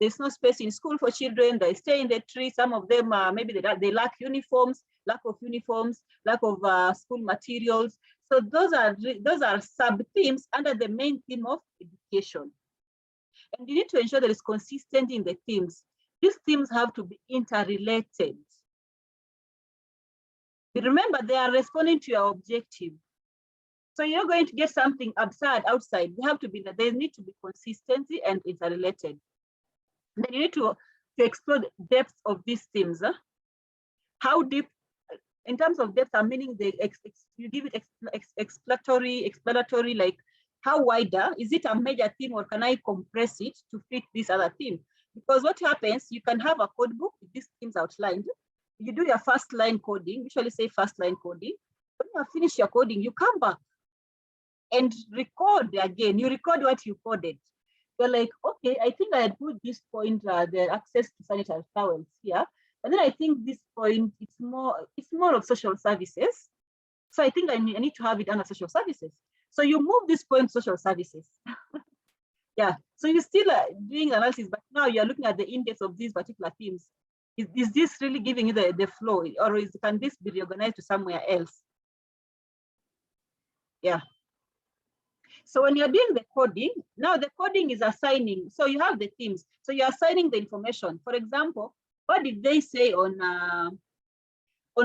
there's no space in school for children, they stay in the tree. Some of them, maybe they lack uniforms, lack of school materials. So those are sub-themes under the main theme of education. And you need to ensure there is consistency in the themes. These themes have to be interrelated. But remember, they are responding to your objective. So you're going to get something absurd outside. There need to be consistency and interrelated. Then you need to explore the depth of these themes. How deep, in terms of depth, I'm meaning you give it explanatory, like how wider, is it a major theme, or can I compress it to fit this other theme? Because what happens, you can have a code book with these themes outlined. You do your first line coding, usually say first line coding. When you finish your coding, you come back and record again. You record what you coded. You're like, okay, I think I had put this point, the access to sanitary towels here. And then I think this point, it's more of social services. So I think I need to have it under social services. So you move this point to social services. Yeah, so you're still doing analysis, but now you're looking at the index of these particular themes. Is this really giving you the flow, or can this be reorganized to somewhere else? Yeah. So when you're doing the coding, now the coding is assigning. So you have the themes. So you're assigning the information. For example, what did they say on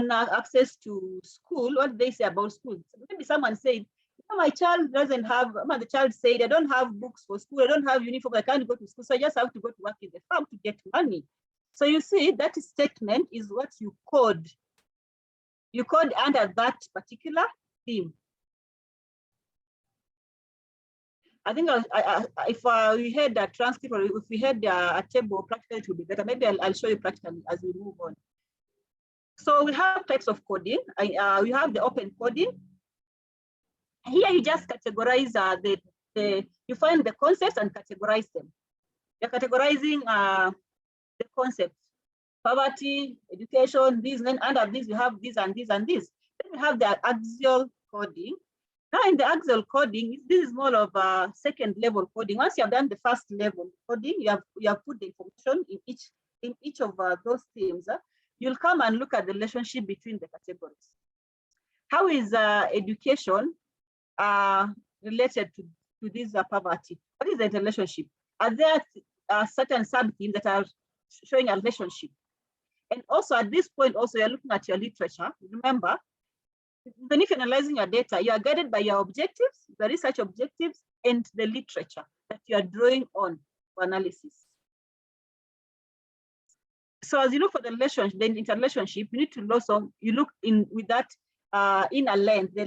access to school? What did they say about school? Maybe someone said, my child doesn't have, the child said, I don't have books for school, I don't have uniform, I can't go to school, so I just have to go to work in the farm to get money. So you see, that statement is what you code. You code under that particular theme. I think if we had a transcript, or if we had a table, practically it would be better. Maybe I'll show you practically as we move on. So we have types of coding. We have the open coding. Here you just categorize you find the concepts and categorize them. You're categorizing the concepts: poverty, education, this, and then under this you have this and this and this. Then we have the axial coding. Now in the axial coding, this is more of a second level coding. Once you have done the first level coding, you have put the information in each of those themes. You'll come and look at the relationship between the categories. How is education related to this poverty? What is the relationship? Are there certain sub-themes that are showing a relationship? And also at this point, also you're looking at your literature. Remember, even if you're analyzing your data, you are guided by your objectives, the research objectives, and the literature that you are drawing on for analysis. So as you look for the relationship, the interrelationship, you need to also, you look in with that inner lens, the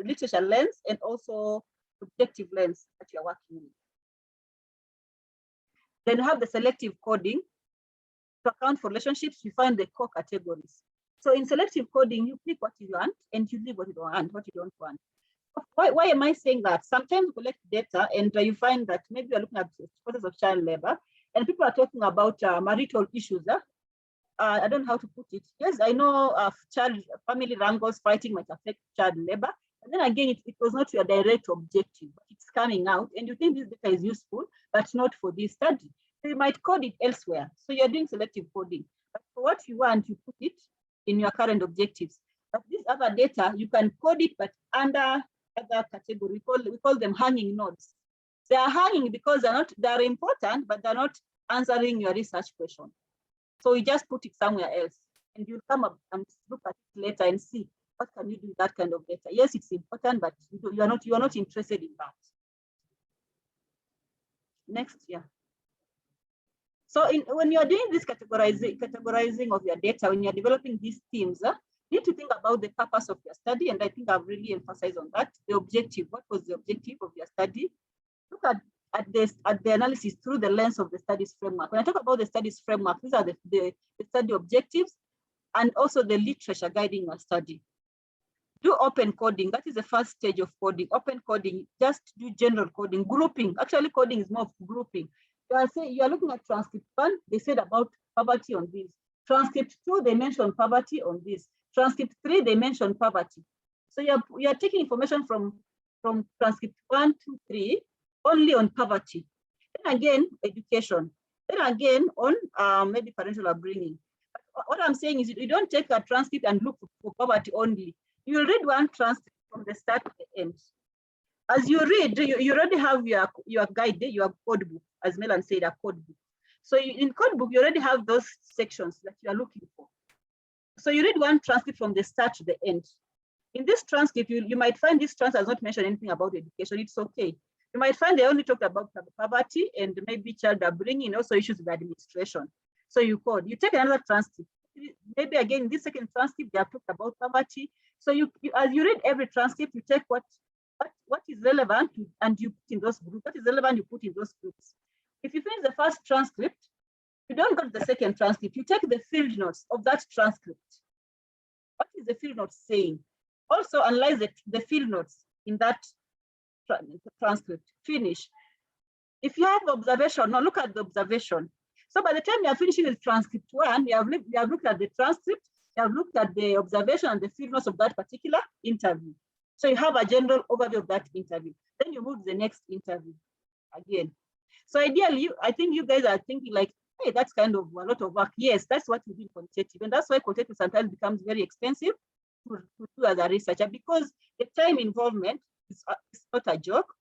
literature lens, and also objective lens that you're working with. Then you have the selective coding. To account for relationships, you find the core categories. So in selective coding, you pick what you want and you leave what you don't want. Why am I saying that? Sometimes you collect data and you find that maybe you're looking at the process of child labor and people are talking about marital issues. I don't know how to put it. Yes, I know family wrangles, fighting might affect child labor. And then again, it was not your direct objective, but it's coming out and you think this data is useful, but not for this study. So you might code it elsewhere. So you're doing selective coding. But for what you want, you put it in your current objectives. But this other data, you can code it, but under other category. We call them hanging nodes. They are hanging because they're important, but they're not answering your research question. So you just put it somewhere else and you'll come up and look at it later and see what can you do with that kind of data. Yes, it's important, but you are not interested in that. Next, yeah. So when you're doing this categorizing of your data, when you're developing these themes, you need to think about the purpose of your study. And I think I've really emphasized on that. The objective, what was the objective of your study? Look at the analysis through the lens of the studies framework. When I talk about the studies framework, these are the study objectives and also the literature guiding your study. Do open coding. That is the first stage of coding. Open coding, just do general coding, grouping. Actually, coding is more of grouping. You are looking at transcript 1, they said about poverty on this. Transcript 2, they mentioned poverty on this. Transcript 3, they mentioned poverty. So you are taking information from transcript 1, 2, 3, only on poverty. Then again, education. Then again, on maybe parental upbringing. But what I'm saying is you don't take a transcript and look for poverty only. You read one transcript from the start to the end. As you read, you already have your guide, your code book, as Melan said, a code book. So in code book, you already have those sections that you are looking for. So you read one transcript from the start to the end. In this transcript, you might find this transcript has not mentioned anything about education. It's okay. You might find they only talked about poverty and maybe child upbringing and also issues with administration. So you code. You take another transcript. Maybe again, in this second transcript, they have talked about poverty. So as you read every transcript, you take what is relevant and you put in those groups. What is relevant, you put in those groups. If you finish the first transcript, you don't go to the second transcript. You take the field notes of that transcript. What is the field notes saying? Also analyze the field notes in that transcript. Finish. If you have observation, now look at the observation. So by the time you are finishing with transcript 1, you have looked at the transcript, you have looked at the observation and the field notes of that particular interview. So you have a general overview of that interview. Then you move to the next interview again. So ideally, I think you guys are thinking like, hey, that's kind of a lot of work. Yes, that's what we do in quantitative. And that's why quantitative sometimes becomes very expensive to do as a researcher, because the time involvement is not a joke.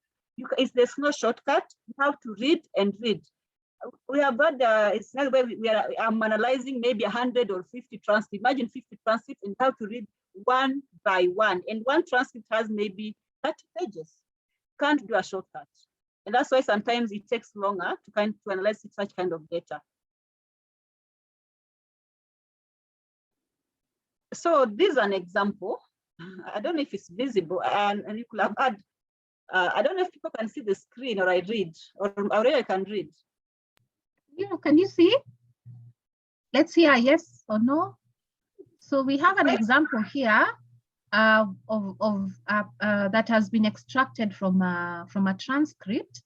There's no shortcut. You have to read and read. We have got it's not where I'm analyzing maybe 100 or 50 transcripts. Imagine 50 transcripts and you have to read one by one. And one transcript has maybe 30 pages. Can't do a shortcut. And that's why sometimes it takes longer to analyze such kind of data. So this is an example. I don't know if it's visible, and you could have had, I don't know if people can see the screen or I read, or Aurelia can read. Yeah, can you see? Let's see a yes or no. So we have an example here that has been extracted from a transcript,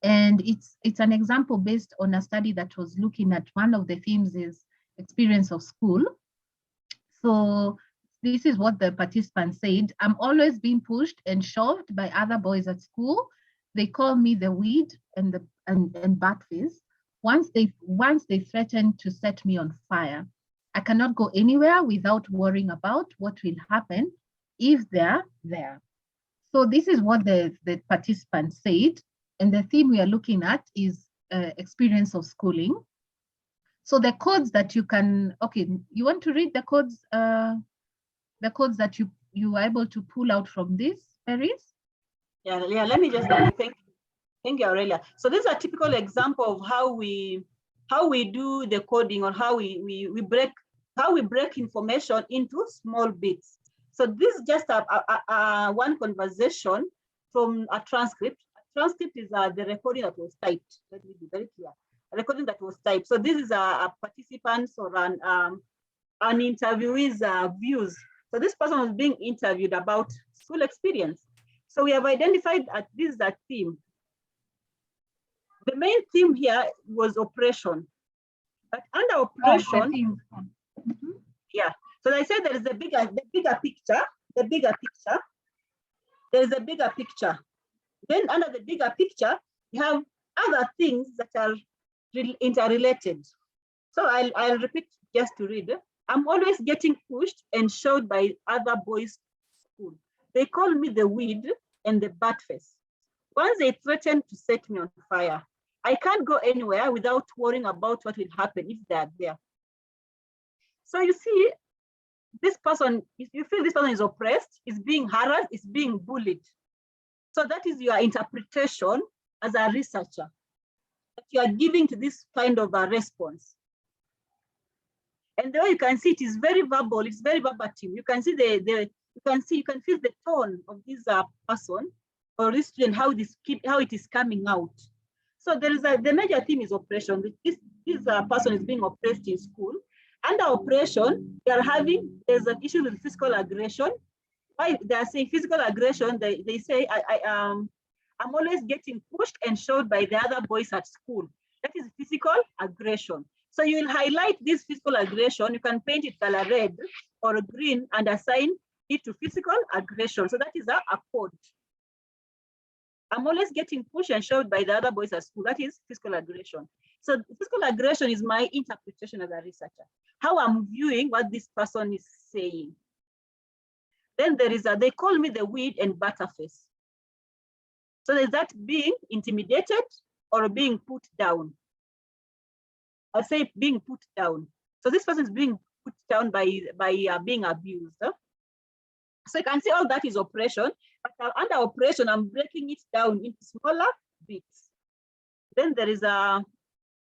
and it's an example based on a study that was looking at one of the themes is experience of school. So this is what the participant said: I'm always being pushed and shoved by other boys at school. They call me the weed and bat face. Once they threaten to set me on fire. I cannot go anywhere without worrying about what will happen if they're there. So this is what the participant said. And the theme we are looking at is experience of schooling. So the codes that you can, okay, you want to read the codes that you were able to pull out from this, Peris? Yeah, let me just thank you, Aurelia. So this is a typical example of how we do the coding, or how we break information into small bits. So this is just one conversation from a transcript. A transcript is the recording that was typed. Let me be very clear. A recording that was typed. So this is a participant's or an interviewee's views. So this person was being interviewed about school experience. So we have identified this is a theme. The main theme here was oppression. But under oppression, yeah. So I said there is the bigger picture. There is a bigger picture. Then under the bigger picture, you have other things that are interrelated. So I'll repeat just to read. I'm always getting pushed and shoved by other boys' school. They call me the weed and the bat face. Once they threaten to set me on fire. I can't go anywhere without worrying about what will happen if they are there. So you see, this person, if you feel this person is oppressed, is being harassed, is being bullied. So that is your interpretation as a researcher that you are giving to this kind of a response. And the way you can see it is very verbal, it's very verbatim. You can see you can feel the tone of this person or this student, how it is coming out. So there is the major theme is oppression. This person is being oppressed in school. Under oppression, there's an issue with physical aggression. Why they are saying physical aggression? They say I'm always getting pushed and shoved by the other boys at school. That is physical aggression. So you will highlight this physical aggression. You can paint it color red or green and assign it to physical aggression. So that is a code. I'm always getting pushed and shoved by the other boys at school. That is physical aggression. So physical aggression is my interpretation as a researcher, how I'm viewing what this person is saying. Then there is they call me the weed and butterface. So there's that being intimidated or being put down. I'll say being put down. So this person is being put down by being abused. So you can see all that is oppression, but under oppression, I'm breaking it down into smaller bits. Then there is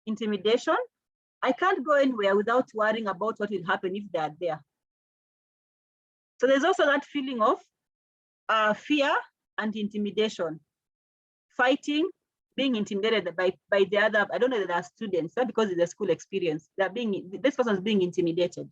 intimidation. I can't go anywhere without worrying about what will happen if they are there. So there's also that feeling of fear and intimidation, fighting, being intimidated by the other, I don't know that they are students, because it's a school experience. This person is being intimidated.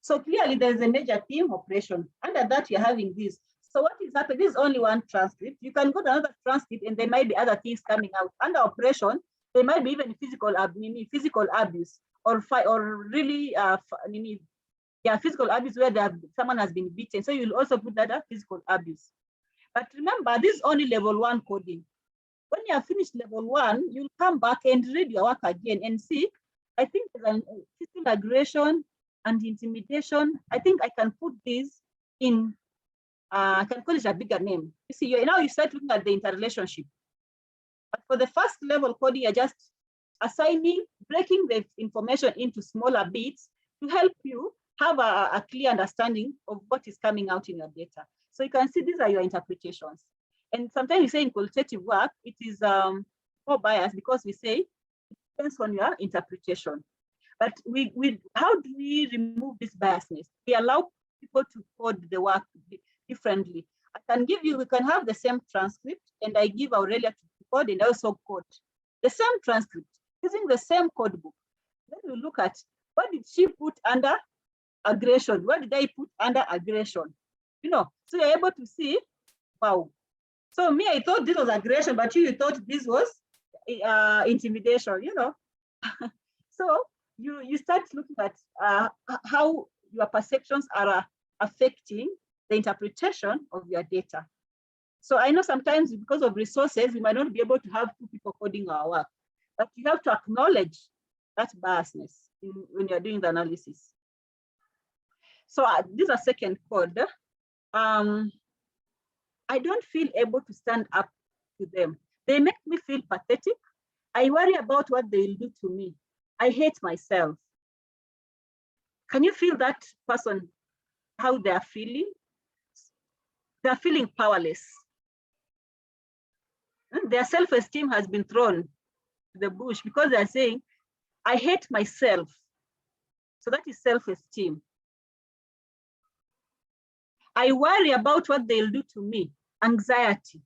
So clearly there's a major theme, oppression. Under that, you're having this. So what is happening? This is only one transcript. You can go to another transcript and there might be other things coming out. Under oppression, there might be even physical abuse or really physical abuse where someone has been beaten. So you'll also put that as physical abuse. But remember, this is only level 1 coding. When you have finished level 1, you'll come back and read your work again and see, I think there's physical aggression and intimidation. I think I can put this in, I can call it a bigger name. You see, now you start looking at the interrelationship. But for the first level coding, you're just breaking the information into smaller bits to help you have a clear understanding of what is coming out in your data. So you can see these are your interpretations. And sometimes we say in qualitative work, it is more biased because we say it depends on your interpretation. But how do we remove this biasness? We allow people to code the work differently. We can have the same transcript and I give Aurelia to code and also code the same transcript using the same code book. Then we look at what did she put under aggression? What did I put under aggression? So you're able to see, wow. So me, I thought this was aggression, but you thought this was intimidation, So you start looking at how your perceptions are affecting the interpretation of your data. So I know sometimes because of resources, we might not be able to have 2 people coding our work, but you have to acknowledge that biasness when you're doing the analysis. So this is a second code. I don't feel able to stand up to them. They make me feel pathetic. I worry about what they will do to me. I hate myself. Can you feel that person, how they are feeling? They're feeling powerless. Their self-esteem has been thrown to the bush because they're saying, I hate myself. So that is self-esteem. I worry about what they'll do to me, anxiety.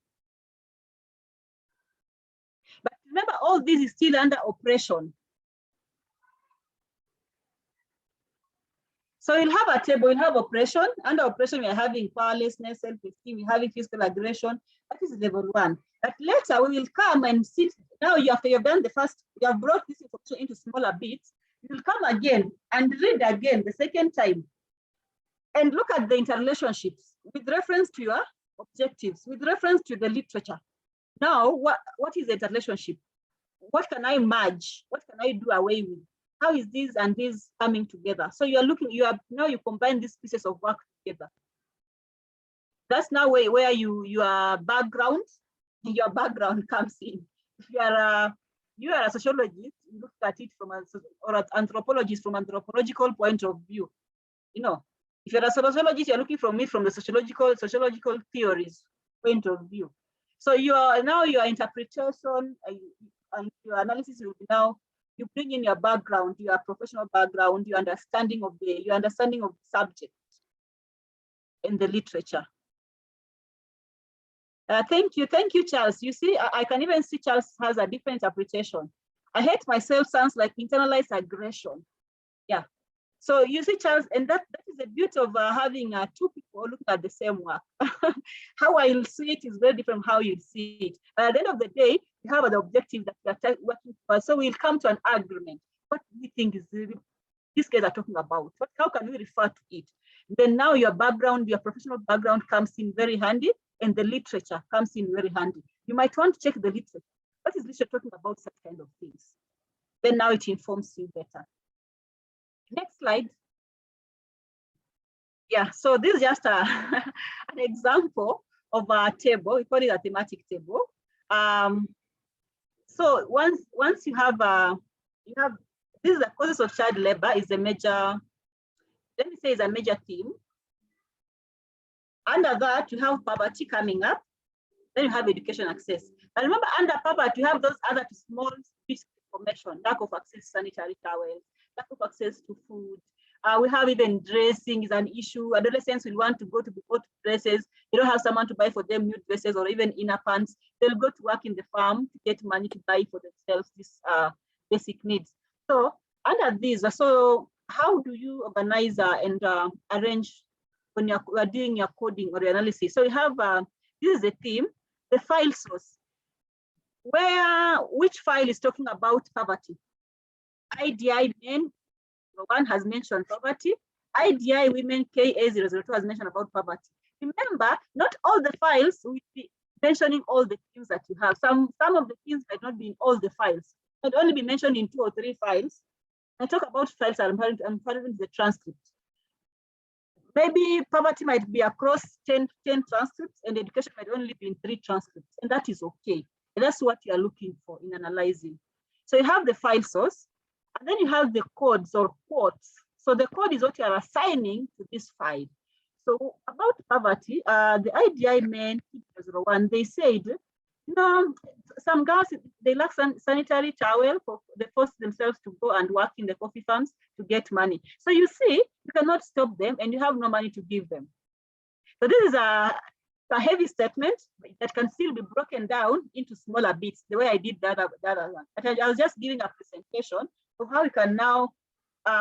But remember, all this is still under oppression. So you'll have a table, you'll have operation. Under operation, we're having powerlessness, self-esteem, we're having physical aggression. That is level 1. But later we will come and sit. Now you've done the first, you have brought this information into smaller bits. You will come again and read again the second time. And look at the interrelationships with reference to your objectives, with reference to the literature. Now, what is the interrelationship? What can I merge? What can I do away with? How is this and this coming together? So you combine these pieces of work together. That's now where your background comes in. If you are a sociologist, you look at it or an anthropologist from an anthropological point of view. You know, if you're a sociologist, you're looking from the sociological theories point of view. So your interpretation and your analysis will be now, you bring in your background, your professional background, your understanding of the subject in the literature. Thank you, Charles. You see, I can even see Charles has a different interpretation. I hate myself sounds like internalized aggression. Yeah. So you see, Charles, and that is the beauty of having two people looking at the same work. How I'll see it is very different from how you see it. But at the end of the day, we have the objective that we are working for. So we'll come to an agreement. What do we think is these guys are talking about? How can we refer to it? Then now your background, your professional background comes in very handy, and the literature comes in very handy. You might want to check the literature. What is literature talking about such kind of things? Then now it informs you better. Next slide. Yeah, so this is just an example of a table. We call it a thematic table. So once you have this is the causes of child labor is a major, let me say is a major theme. Under that, you have poverty coming up. Then you have education access. And remember, under poverty, you have those other small bits of information: lack of access to sanitary towels, lack of access to food. We have even dressing is an issue. Adolescents will want to go to dresses. They don't have someone to buy for them new dresses or even inner pants. They'll go to work in the farm to get money to buy for themselves these basic needs. So under these, so how do you organize and arrange when you're doing your coding or your analysis? So you have, this is the theme, the file source. Which file is talking about poverty? IDI men, one has mentioned poverty. IDI women KA002 has mentioned about poverty. Remember, not all the files will be mentioning all the themes that you have. Some of the themes might not be in all the files. Might only be mentioned in 2 or 3 files. I talk about files, I'm referring to the transcript. Maybe poverty might be across 10 transcripts, and education might only be in 3 transcripts, and that is okay. And that's what you are looking for in analyzing. So you have the file source, and then you have the codes or quotes. So the code is what you are assigning to this file. So about poverty, the IDI men 01, they said, some girls, they lack sanitary towel, they force themselves to go and work in the coffee farms to get money. So you see, you cannot stop them and you have no money to give them. So this is a heavy statement that can still be broken down into smaller bits, the way I did that one. But I was just giving a presentation of how you can now,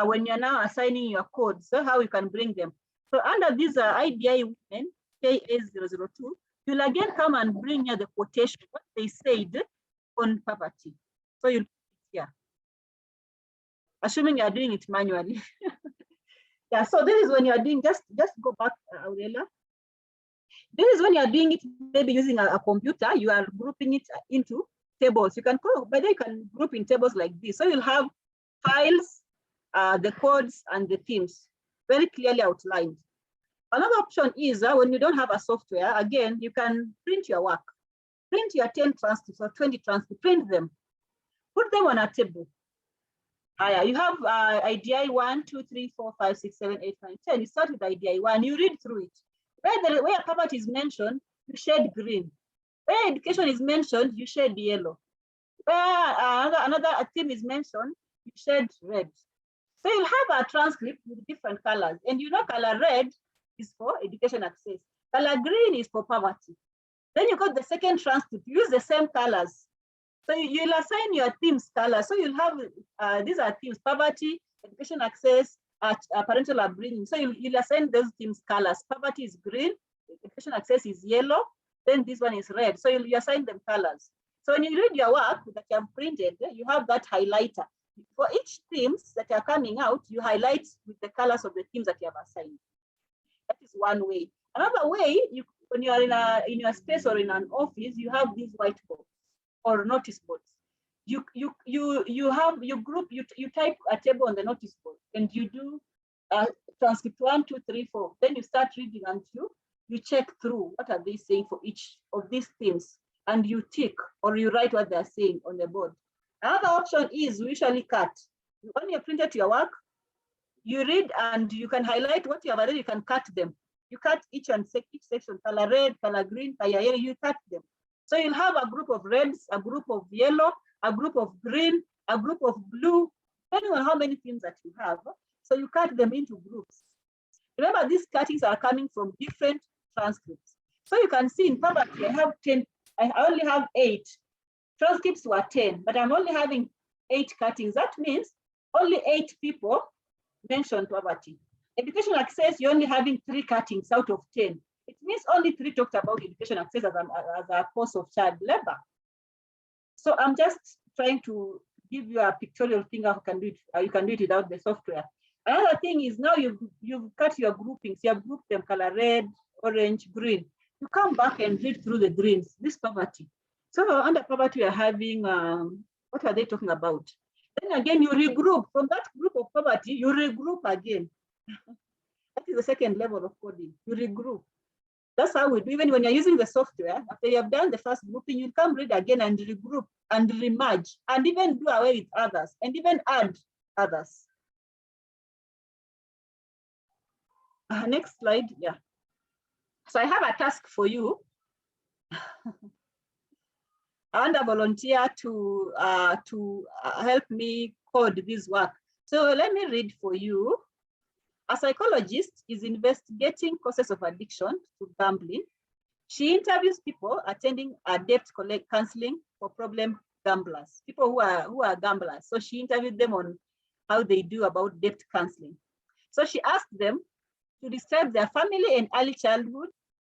when you're now assigning your codes, so how you can bring them. So under these IDI women, KA002, you'll again come and bring here the quotation, what they said on poverty. So you'll, yeah. Assuming you're doing it manually. Yeah, so this is when you're doing, just go back, Aurelia. This is when you're doing it, maybe using a computer, you are grouping it into tables. You can group in tables like this. So you'll have files, the codes, and the themes very clearly outlined. Another option is when you don't have a software, again, you can print your work. Print your 10 transcripts or 20 transcripts, print them. Put them on a table. You have IDI 1, 2, 3, 4, 5, 6, 7, 8, 9, 10. You start with IDI 1, you read through it. Where poverty is mentioned, you shade green. Where education is mentioned, you shade yellow. Where another theme is mentioned, you shade red. So you'll have a transcript with different colors. And you know color red is for education access. Color green is for poverty. Then you got the second transcript, use the same colors. So you'll assign your themes colors. So you'll have, these are themes: poverty, education access, parental upbringing. So you'll assign those teams colors. Poverty is green, education access is yellow, then this one is red. So you assign them colors. So when you read your work that you have printed, you have that highlighter. For each themes that are coming out, you highlight with the colors of the themes that you have assigned. That is one way. Another way, when you are in your space or in an office, you have these whiteboards or notice boards. You type a table on the notice board and you do transcript 1, 2, 3, 4. Then you start reading until you check through what are they saying for each of these themes, and you tick or you write what they're saying on the board. Another option is you usually cut. When you printed your work, you read and you can highlight what you have already, you can cut them. You cut each section, color red, color green, color yellow, you cut them. So you'll have a group of reds, a group of yellow, a group of green, a group of blue, depending on how many themes that you have. So you cut them into groups. Remember, these cuttings are coming from different transcripts. So you can see in poverty, I have 10, I only have 8. Transcripts were 10, but I'm only having 8 cuttings. That means only 8 people mentioned poverty. Education access, you're only having 3 cuttings out of 10. It means only 3 talked about education access as a cause of child labor. So I'm just trying to give you a pictorial thing how you can do it without the software. Another thing is now you've cut your groupings. You have grouped them color red, orange, green. You come back and read through the greens, this poverty. So under poverty, you're having, what are they talking about? Then again, you regroup. From that group of poverty, you regroup again. That is the second level of coding. You regroup. That's how we do. Even when you're using the software, after you have done the first grouping, you come read again and regroup and remerge and even do away with others and even add others. Next slide, yeah. So I have a task for you. I want a volunteer to help me code this work. So let me read for you. A psychologist is investigating causes of addiction to gambling. She interviews people attending a debt counseling for problem gamblers, people who are gamblers. So she interviewed them on how they do about debt counseling. So she asked them to describe their family and early childhood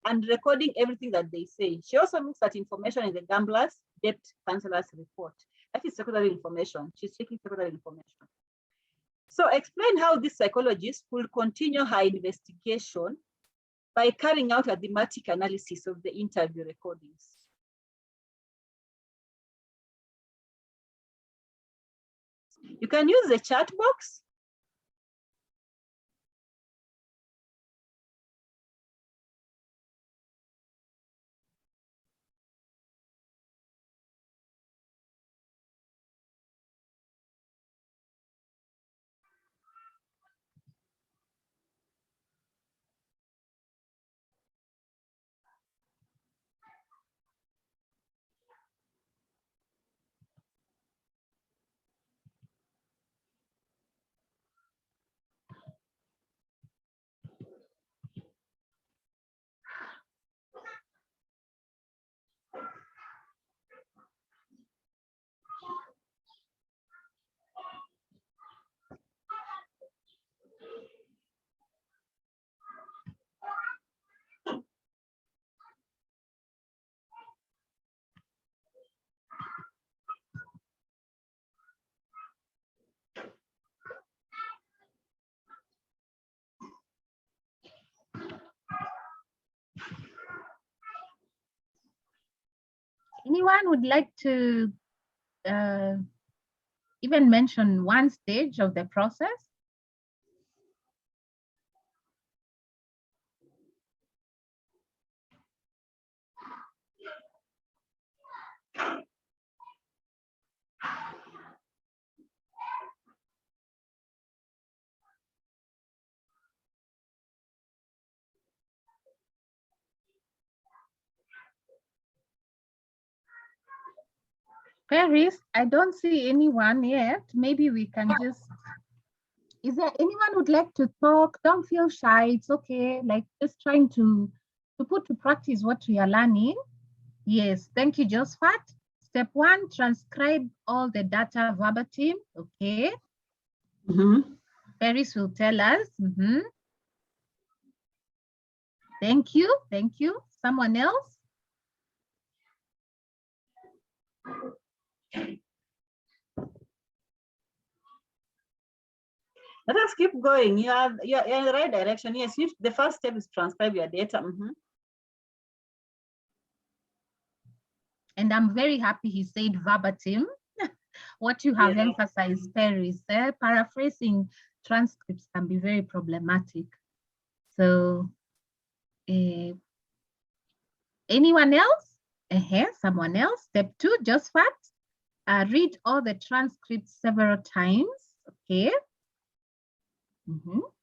and recording everything that they say. She also looks at information in the gamblers' debt counselor's report. That is secondary information. She's checking secondary information. So explain how this psychologist will continue her investigation by carrying out a thematic analysis of the interview recordings. You can use the chat box. Anyone would like to even mention one stage of the process? Peris, I don't see anyone yet. Maybe we can just, is there anyone who'd like to talk? Don't feel shy, it's okay. Like just trying to put to practice what we are learning. Yes, thank you, Josephat. Step 1, transcribe all the data verbatim, okay. Peris will tell us. Thank you. Thank you. Someone else? Let us keep going. You're in the right direction. Yes, the first step is transcribe your data. And I'm very happy he said verbatim. What you have emphasized, Peris, paraphrasing transcripts can be very problematic. So, anyone else? Someone else? Step 2, just facts. Read all the transcripts several times. Okay.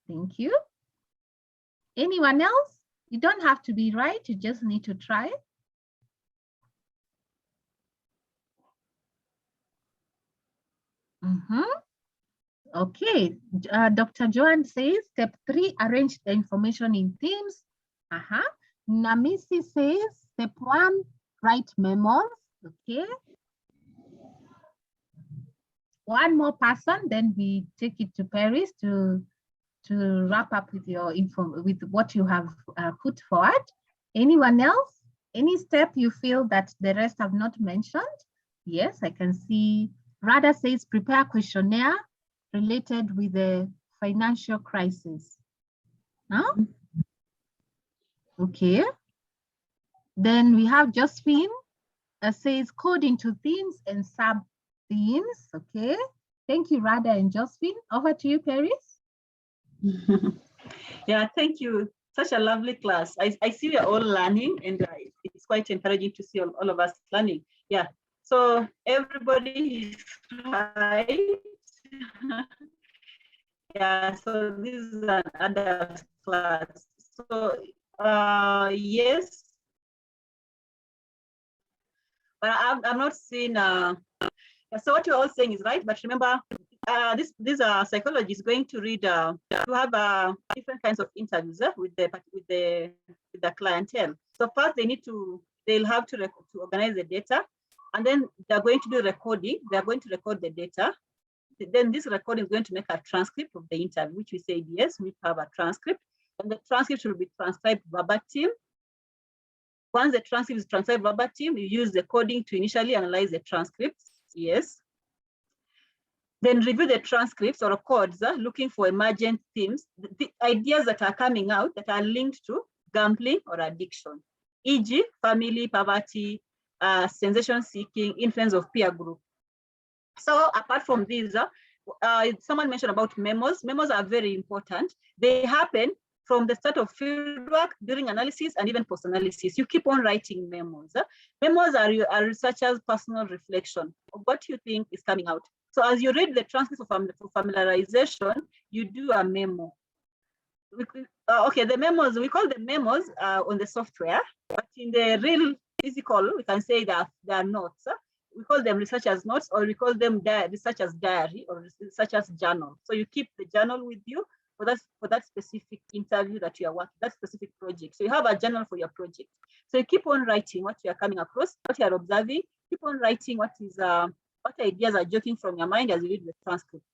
Thank you. Anyone else? You don't have to be right. You just need to try. Okay, Dr. Joan says, step 3, arrange the information in themes. Namisi says, step 1, write memos. Okay. One more person, then we take it to Peris to wrap up with your info, with what you have put forward. Anyone else? Any step you feel that the rest have not mentioned? Yes, I can see. Rada says, prepare questionnaire related with the financial crisis. No? Okay. Then we have Josephine says, code into themes and sub-themes. Okay. Thank you, Rada and Josephine. Over to you, Peris. Yeah, thank you. Such a lovely class. I see we're all learning, and it's quite encouraging to see all of us learning. Yeah. So everybody is right. Yeah, so this is another class. So yes, but I'm not seeing. So what you're all saying is right, but remember, this psychology is going to read to have different kinds of interviews with the clientele. So first they'll have to organize the data, and then they're going to do recording. They're going to record the data. Then this recording is going to make a transcript of the interview, which we said, yes, we have a transcript, and the transcript will be transcribed verbatim. Once the transcript is transcribed verbatim, you use the coding to initially analyze the transcripts, yes. Then review the transcripts or codes, looking for emergent themes, the ideas that are coming out that are linked to gambling or addiction, e.g., family, poverty, sensation seeking, influence of peer group. So apart from these, someone mentioned about memos. Memos are very important. They happen from the start of fieldwork, during analysis, and even post-analysis. You keep on writing memos. Memos are researchers' personal reflection of what you think is coming out. So as you read the transcripts for familiarization, you do a memo. Okay, the memos, we call them memos on the software, but in the real physical, we can say that they are notes. We call them researchers' notes, or we call them researchers' diary or researchers' journal. So you keep the journal with you for that specific interview that you are working, that specific project. So you have a journal for your project. So you keep on writing what you are coming across, what you are observing. Keep on writing what ideas are joking from your mind as you read the transcript.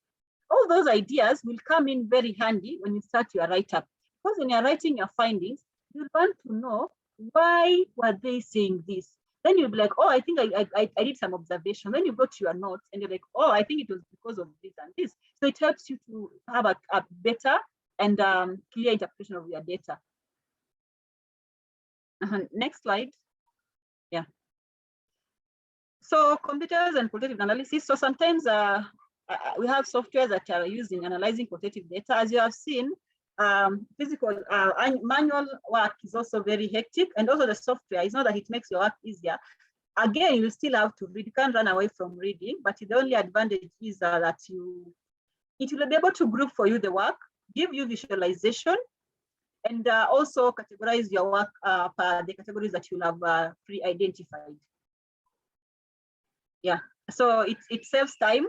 All those ideas will come in very handy when you start your write-up. Because when you're writing your findings, you want to know why were they saying this. Then you'll be like, oh, I think I did some observation. Then you go to your notes and you're like, oh, I think it was because of this and this. So it helps you to have a better and clear interpretation of your data. Next slide. Yeah. So computers and qualitative analysis. So sometimes we have software that are used in analyzing qualitative data. As you have seen, physical manual work is also very hectic, and also the software, it's not that it makes your work easier. Again, you still have to read. You can't run away from reading, but the only advantage is that it will be able to group for you the work, give you visualization, and also categorize your work per the categories that you have pre-identified. Yeah, so it saves time.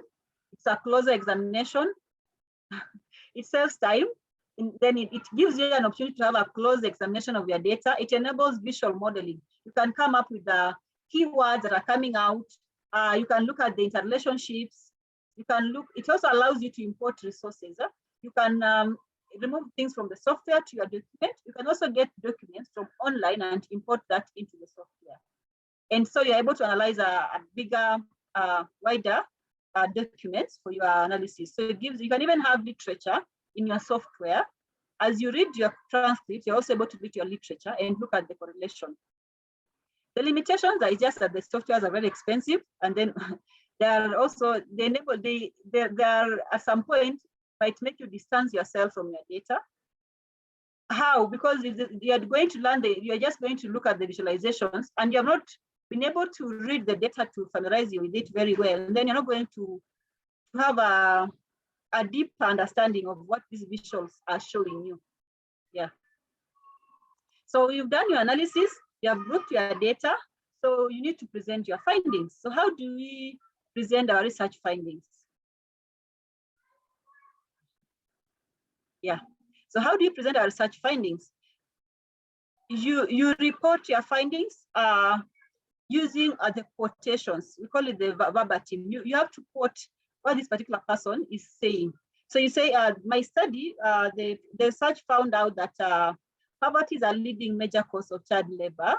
It's a closer examination. It saves time. And then it gives you an opportunity to have a close examination of your data. It enables visual modeling. You can come up with the keywords that are coming out. You can look at the interrelationships. You can look, it also allows you to import resources. you can remove things from the software to your document. You can also get documents from online and import that into the software. And so you're able to analyze a bigger, wider documents for your analysis. So it gives, you can even have literature in your software. As you read your transcript, you're also able to read your literature and look at the correlation. The limitations are just that the softwares are very expensive, and then there are also, they are at some point might make you distance yourself from your data. How? Because you're going to learn, you're just going to look at the visualizations, and you're not been able to read the data to familiarize you with it very well. And then you're not going to have a deep understanding of what these visuals are showing you. Yeah. So you've done your analysis, you have grouped your data, so you need to present your findings. So how do we present our research findings? Yeah. So how do you present our research findings? You report your findings using the quotations. We call it the verbatim. You have to quote what this particular person is saying. So you say, my study, the research found out that poverty is a leading major cause of child labor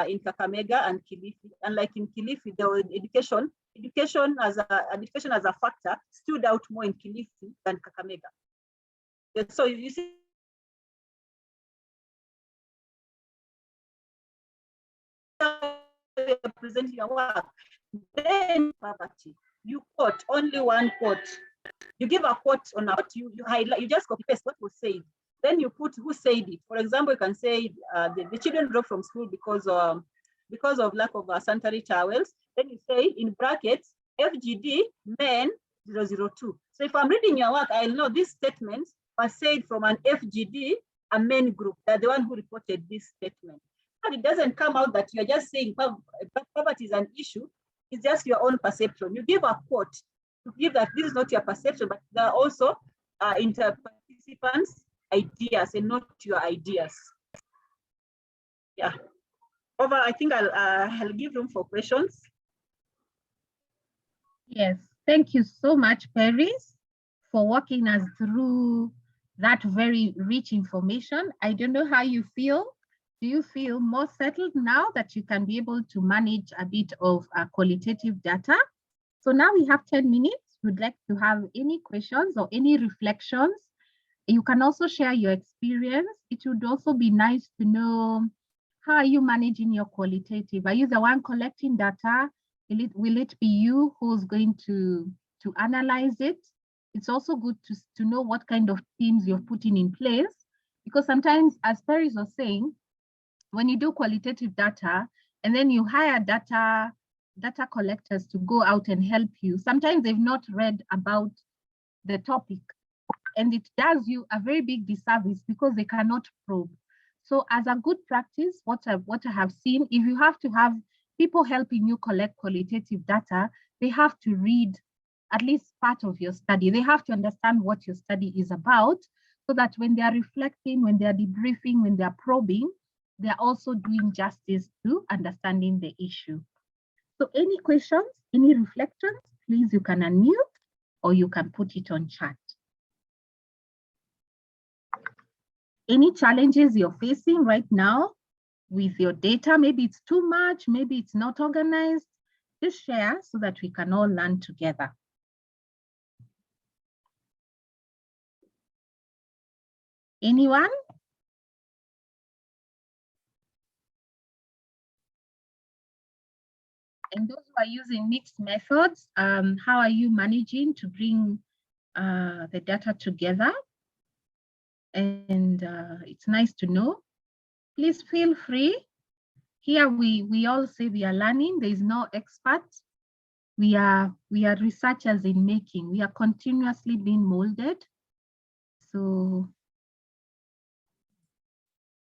in Kakamega and Kilifi. And like in Kilifi, the education as a factor stood out more in Kilifi than Kakamega. So you see, presenting your work, then poverty, you quote only one quote. You give a quote on a quote, you highlight, you just copy paste what was said. Then you put who said it. For example, you can say the children dropped from school because of lack of sanitary towels. Then you say in brackets, FGD men 002. So if I'm reading your work, I'll know this statement was said from an FGD, a men group. They're the one who reported this statement. But it doesn't come out that you're just saying poverty is an issue. It's just your own perception. You give a quote to give that this is not your perception, but there are also participants' ideas and not your ideas. Yeah. Over, I think I'll give room for questions. Yes, thank you so much, Peris, for walking us through that very rich information. I don't know how you feel. Do you feel more settled now that you can be able to manage a bit of qualitative data? So now we have 10 minutes. We'd like to have any questions or any reflections. You can also share your experience. It would also be nice to know, how are you managing your qualitative? Are you the one collecting data? Will it be you who's going to analyze it? It's also good to know what kind of teams you're putting in place, because sometimes, as Peris was saying, when you do qualitative data and then you hire data collectors to go out and help you, sometimes they've not read about the topic, and it does you a very big disservice because they cannot probe. So as a good practice, what I have seen, if you have to have people helping you collect qualitative data, they have to read at least part of your study. They have to understand what your study is about, so that when they are reflecting, when they are debriefing, when they are probing, they are also doing justice to understanding the issue. So any questions, any reflections, please, you can unmute or you can put it on chat. Any challenges you're facing right now with your data? Maybe it's too much, maybe it's not organized. Just share so that we can all learn together. Anyone? And those who are using mixed methods, how are you managing to bring the data together? And it's nice to know. Please feel free. Here we all say we are learning. There is no expert. We are researchers in making. We are continuously being molded. So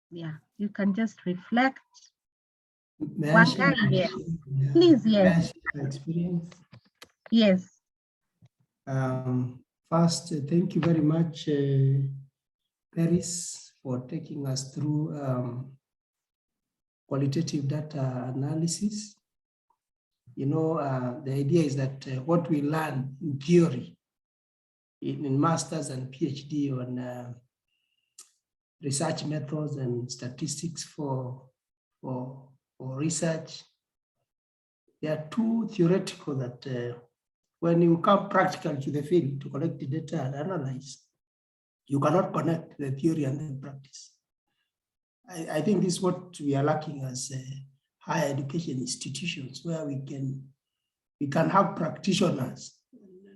yeah, you can just reflect. Yes. Please, yes. Experience. Yes. First, thank you very much, Peris, for taking us through qualitative data analysis. You know, the idea is that what we learn in theory, in master's and PhD on research methods and statistics for research. They are too theoretical that when you come practical to the field to collect the data and analyze, you cannot connect the theory and the practice. I think this is what we are lacking as higher education institutions, where we can have practitioners,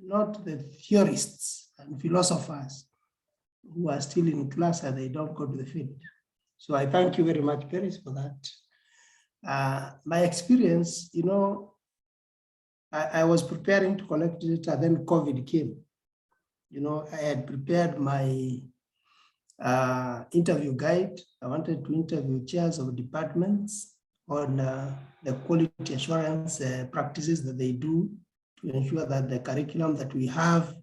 not the theorists and philosophers who are still in class and they don't go to the field. So I thank you very much, Peris, for that. My experience, you know, I was preparing to collect data, then COVID came. You know, I had prepared my interview guide. I wanted to interview chairs of departments on the quality assurance practices that they do to ensure that the curriculum that we have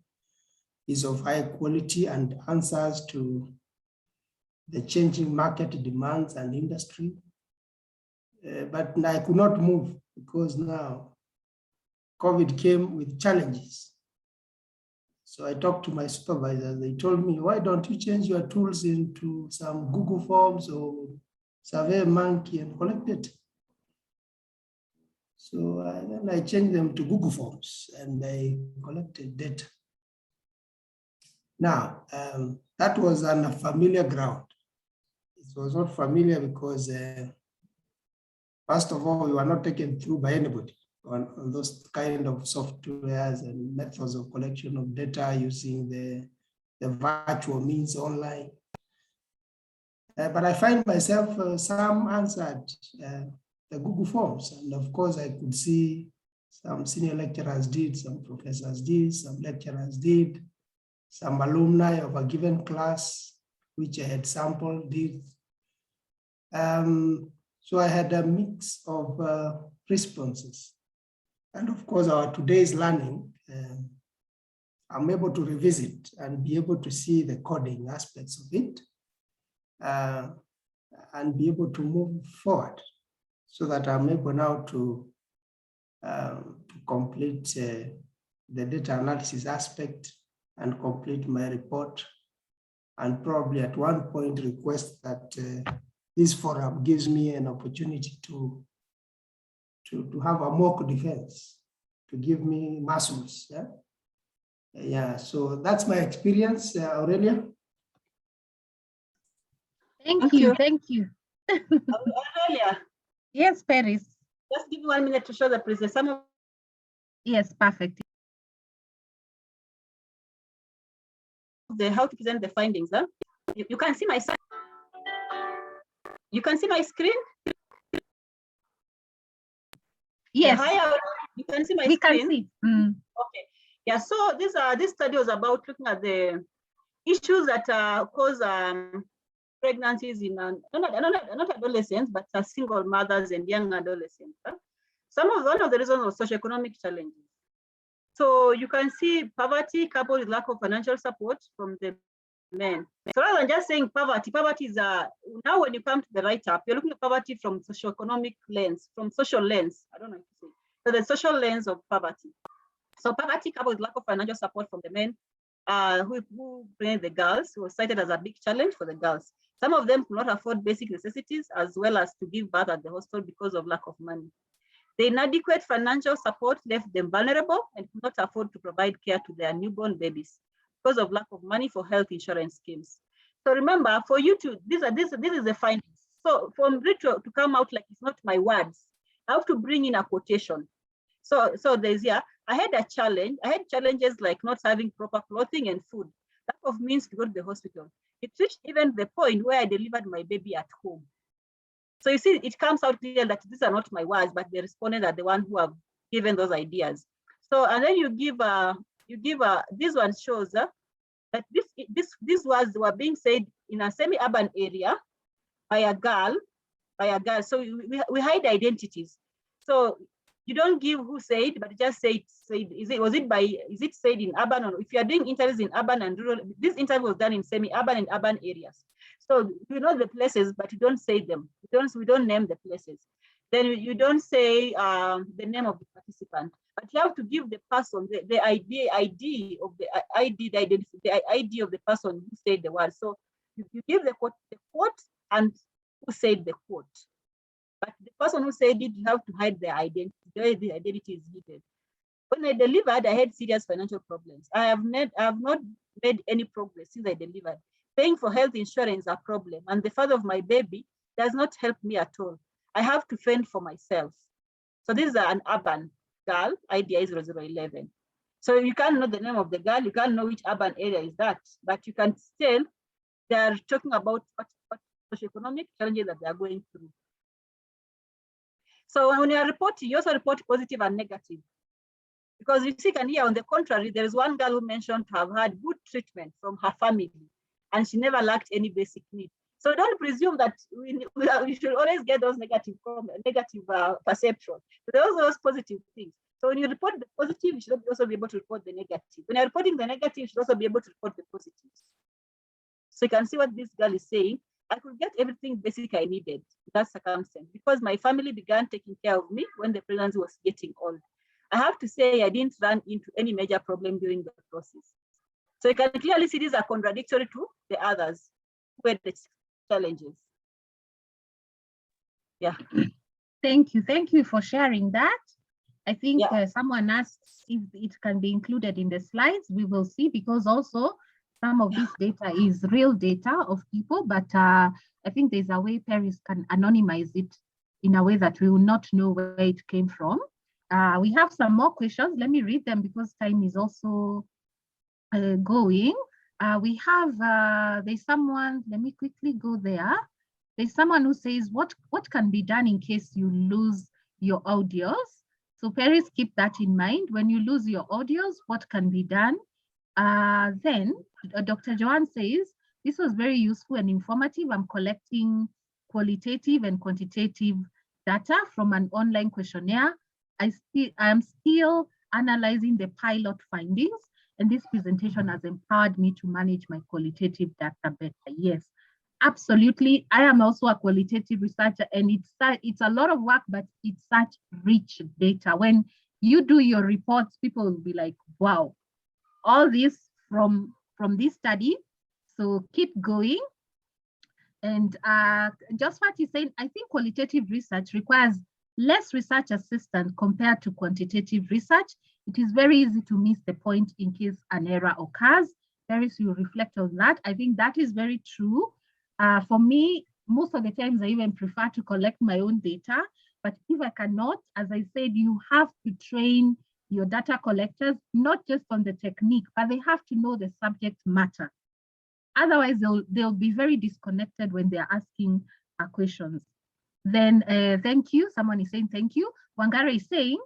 is of high quality and answers to the changing market demands and industry. But I could not move because now COVID came with challenges. So I talked to my supervisors. They told me, why don't you change your tools into some Google Forms or SurveyMonkey and collect it? So then I changed them to Google Forms and I collected data. Now, that was on a familiar ground. It was not familiar because, first of all, we were not taken through by anybody on those kind of softwares and methods of collection of data using the virtual means online. But I find myself, some answered the Google Forms. And of course, I could see some senior lecturers did, some professors did, some lecturers did, some alumni of a given class, which I had sampled, did. So I had a mix of responses. And of course, our today's learning, I'm able to revisit and be able to see the coding aspects of it and be able to move forward so that I'm able now to complete the data analysis aspect and complete my report, and probably at one point request that this forum gives me an opportunity to have a mock defense, to give me muscles. Yeah, so that's my experience, Aurelia. Thank you. Aurelia, Yes, Peris. just give me 1 minute to show the presentation. Yes, perfect. How to present the findings. Huh? You can see my screen. You can see my screen? Yes. Hi, you can see my we screen? Can see. Mm. Okay. Yeah, so this study was about looking at the issues that cause pregnancies in not adolescents, but single mothers and young adolescents. Huh? One of the reasons was socioeconomic challenges. So you can see poverty coupled with lack of financial support from the men. So rather than just saying poverty is now when you come to the write-up, you're looking at poverty from socioeconomic lens, from social lens. I don't know if you say. So the social lens of poverty. So poverty coupled with lack of financial support from the men who bring the girls, who was cited as a big challenge for the girls. Some of them could not afford basic necessities as well as to give birth at the hospital because of lack of money. The inadequate financial support left them vulnerable and could not afford to provide care to their newborn babies because of lack of money for health insurance schemes. So remember, for you to, this is the findings. So for me to come out like it's not my words, I have to bring in a quotation. So there's, I had a challenge. I had challenges like not having proper clothing and food. Lack of means to go to the hospital. It reached even the point where I delivered my baby at home. So you see, it comes out clear that these are not my words, but the respondents are the one who have given those ideas. So, and then you give this one shows that these words were being said in a semi-urban area by a girl. So we hide identities. So you don't give who said, but just say is it said in urban, or if you are doing interviews in urban and rural, this interview was done in semi-urban and urban areas. So we know the places, but we don't say them. We don't name the places. then you don't say the name of the participant, but you have to give the person the ID of the ID of the person who said the word. So you give the quote and who said the quote. But the person who said it, you have to hide their identity. The identity is hidden. When I delivered, I had serious financial problems. I have not made any progress since I delivered. Paying for health insurance is a problem, and the father of my baby does not help me at all. I have to fend for myself. So this is an urban girl, IDI 0011. So you can't know the name of the girl, you can't know which urban area is that, but you can tell they're talking about what socioeconomic challenges that they are going through. So when you are reporting, you also report positive and negative. Because you see, here on the contrary, there is one girl who mentioned to have had good treatment from her family, and she never lacked any basic needs. So don't presume that we should always get those negative perceptions. But there are also those positive things. So when you report the positive, you should also be able to report the negative. When you're reporting the negative, you should also be able to report the positives. So you can see what this girl is saying. I could get everything basic I needed in that circumstance because my family began taking care of me when the pregnancy was getting old. I have to say I didn't run into any major problem during the process. So you can clearly see these are contradictory to the others who had the challenges. Yeah. Thank you for sharing that. I think someone asked if it can be included in the slides. We will see, because also some of this data is real data of people, but I think there's a way Peris can anonymize it in a way that we will not know where it came from. We have some more questions. Let me read them because time is also going. We have, there's someone, let me quickly go there. There's someone who says, what can be done in case you lose your audios? So Peris, keep that in mind. When you lose your audios, what can be done? Then Dr. Joanne says, this was very useful and informative. I'm collecting qualitative and quantitative data from an online questionnaire. I'm still analyzing the pilot findings, and this presentation has empowered me to manage my qualitative data better. Yes, absolutely. I am also a qualitative researcher, and it's a lot of work, but it's such rich data. When you do your reports, people will be like, wow, all this from this study. So keep going. And just what you said, I think qualitative research requires less research assistance compared to quantitative research. It is very easy to miss the point in case an error occurs. Peris will reflect on that. I think that is very true. For me, most of the times I even prefer to collect my own data, but if I cannot, as I said, you have to train your data collectors, not just on the technique, but they have to know the subject matter. Otherwise, they'll be very disconnected when they're asking questions. Then thank you. Someone is saying thank you. Wangara is saying,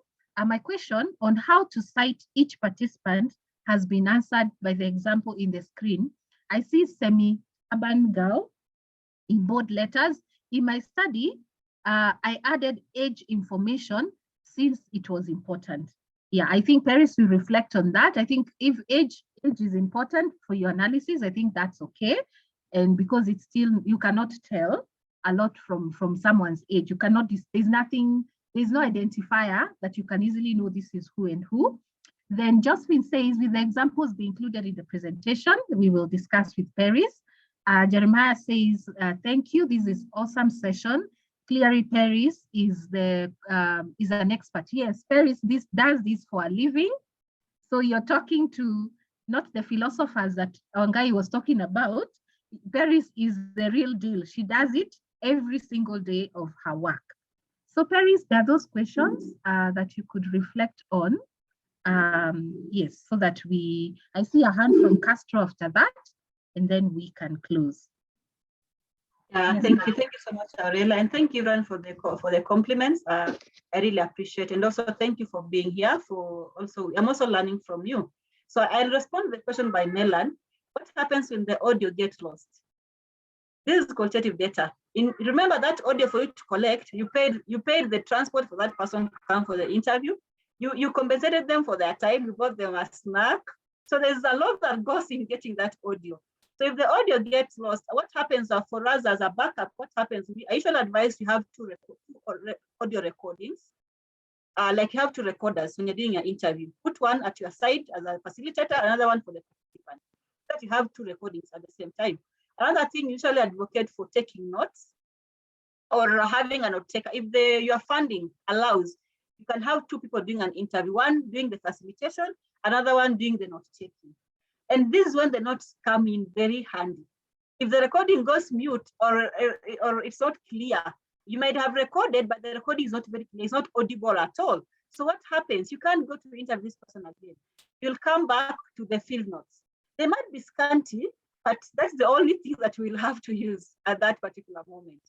my question on how to cite each participant has been answered by the example in the screen. I see semi-urban girl in bold letters. In my study, I added age information since it was important. Yeah, I think Peris will reflect on that. I think if age is important for your analysis, I think that's okay. And because it's still, you cannot tell a lot from someone's age. You cannot, there's no identifier that you can easily know this is who and who. Then Josephine says, with the examples be included in the presentation, we will discuss with Peris. Jeremiah says, thank you, this is awesome session. Clearly Peris is an expert. Yes, Peris does this for a living. So you're talking to not the philosophers that Wangai was talking about. Peris is the real deal. She does it every single day of her work. So Peris, there are those questions that you could reflect on. Yes, so that I see a hand from Castro after that, and then we can close. Yes, thank you so much, Aurelia, and thank you, everyone, for the compliments. I really appreciate it, and also thank you for being here. I'm also learning from you. So I'll respond to the question by Melan. What happens when the audio gets lost? This is qualitative data. Remember that audio for you to collect, you paid the transport for that person to come for the interview. You compensated them for their time, you bought them a snack. So there's a lot that goes in getting that audio. So if the audio gets lost, what happens for us as a backup, what happens? I usually advise you have two audio recordings. Like you have two recorders when you're doing your interview. Put one at your side as a facilitator, another one for the participant. That you have two recordings at the same time. Another thing, usually advocate for taking notes or having a note taker. If your funding allows, you can have two people doing an interview, one doing the facilitation, another one doing the note taking. And this is when the notes come in very handy. If the recording goes mute or it's not clear, you might have recorded, but the recording is not very clear, it's not audible at all. So what happens? You can't go to interview this person again. You'll come back to the field notes. They might be scanty, but that's the only thing that we'll have to use at that particular moment.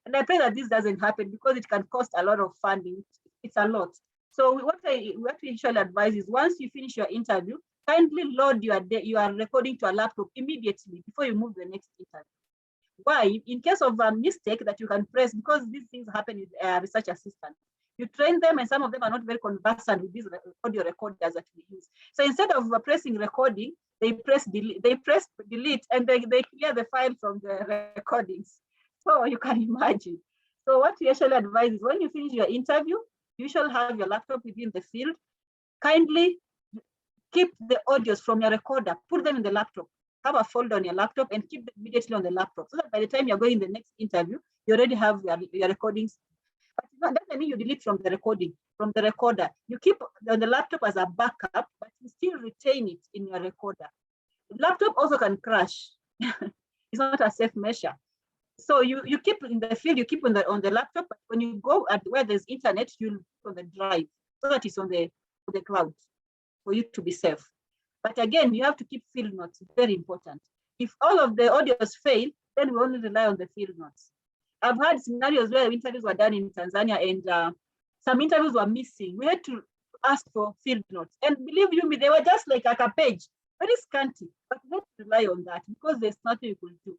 And I pray that this doesn't happen because it can cost a lot of funding. It's a lot. So what we usually advise is once you finish your interview, kindly load your recording to a laptop immediately before you move the next interview. Why? In case of a mistake that you can press, because these things happen with research assistants. You train them, and some of them are not very conversant with these audio recorders that we use. So instead of pressing recording, they press delete, and they clear the file from the recordings. So you can imagine. So what we actually advise is when you finish your interview, you shall have your laptop within the field. Kindly keep the audios from your recorder, put them in the laptop. Have a folder on your laptop and keep them immediately on the laptop so that by the time you're going the next interview, you already have your recordings. But that doesn't mean you delete from the recorder. You keep on the laptop as a backup, but you still retain it in your recorder. The laptop also can crash. It's not a safe measure. So you keep in the field, you keep on the laptop, but when you go at where there's internet, you'll put on the drive so that it's on the cloud for you to be safe. But again, you have to keep field notes, very important. If all of the audios fail, then we only rely on the field notes. I've had scenarios where interviews were done in Tanzania and some interviews were missing. We had to ask for field notes. And believe you me, they were just like a page, very scanty, but we have to rely on that because there's nothing you could do.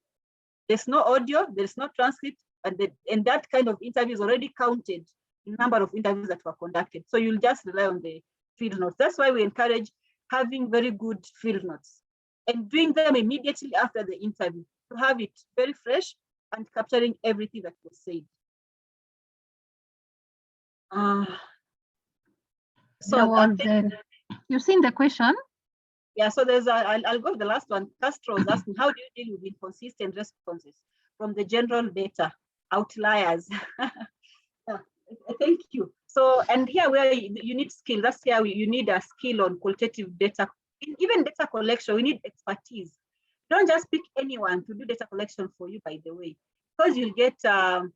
There's no audio, there's no transcript, and that kind of interview is already counted in the number of interviews that were conducted. So you'll just rely on the field notes. That's why we encourage having very good field notes and doing them immediately after the interview to have it very fresh and capturing everything that was said. You've seen the question? Yeah, so there's I'll go with the last one. Castro is asking, how do you deal with inconsistent responses from the general data outliers? Thank you. So, and here where you need skill, that's here you need a skill on qualitative data. Even data collection, we need expertise. Don't just pick anyone to do data collection for you, by the way, because you'll get, I'll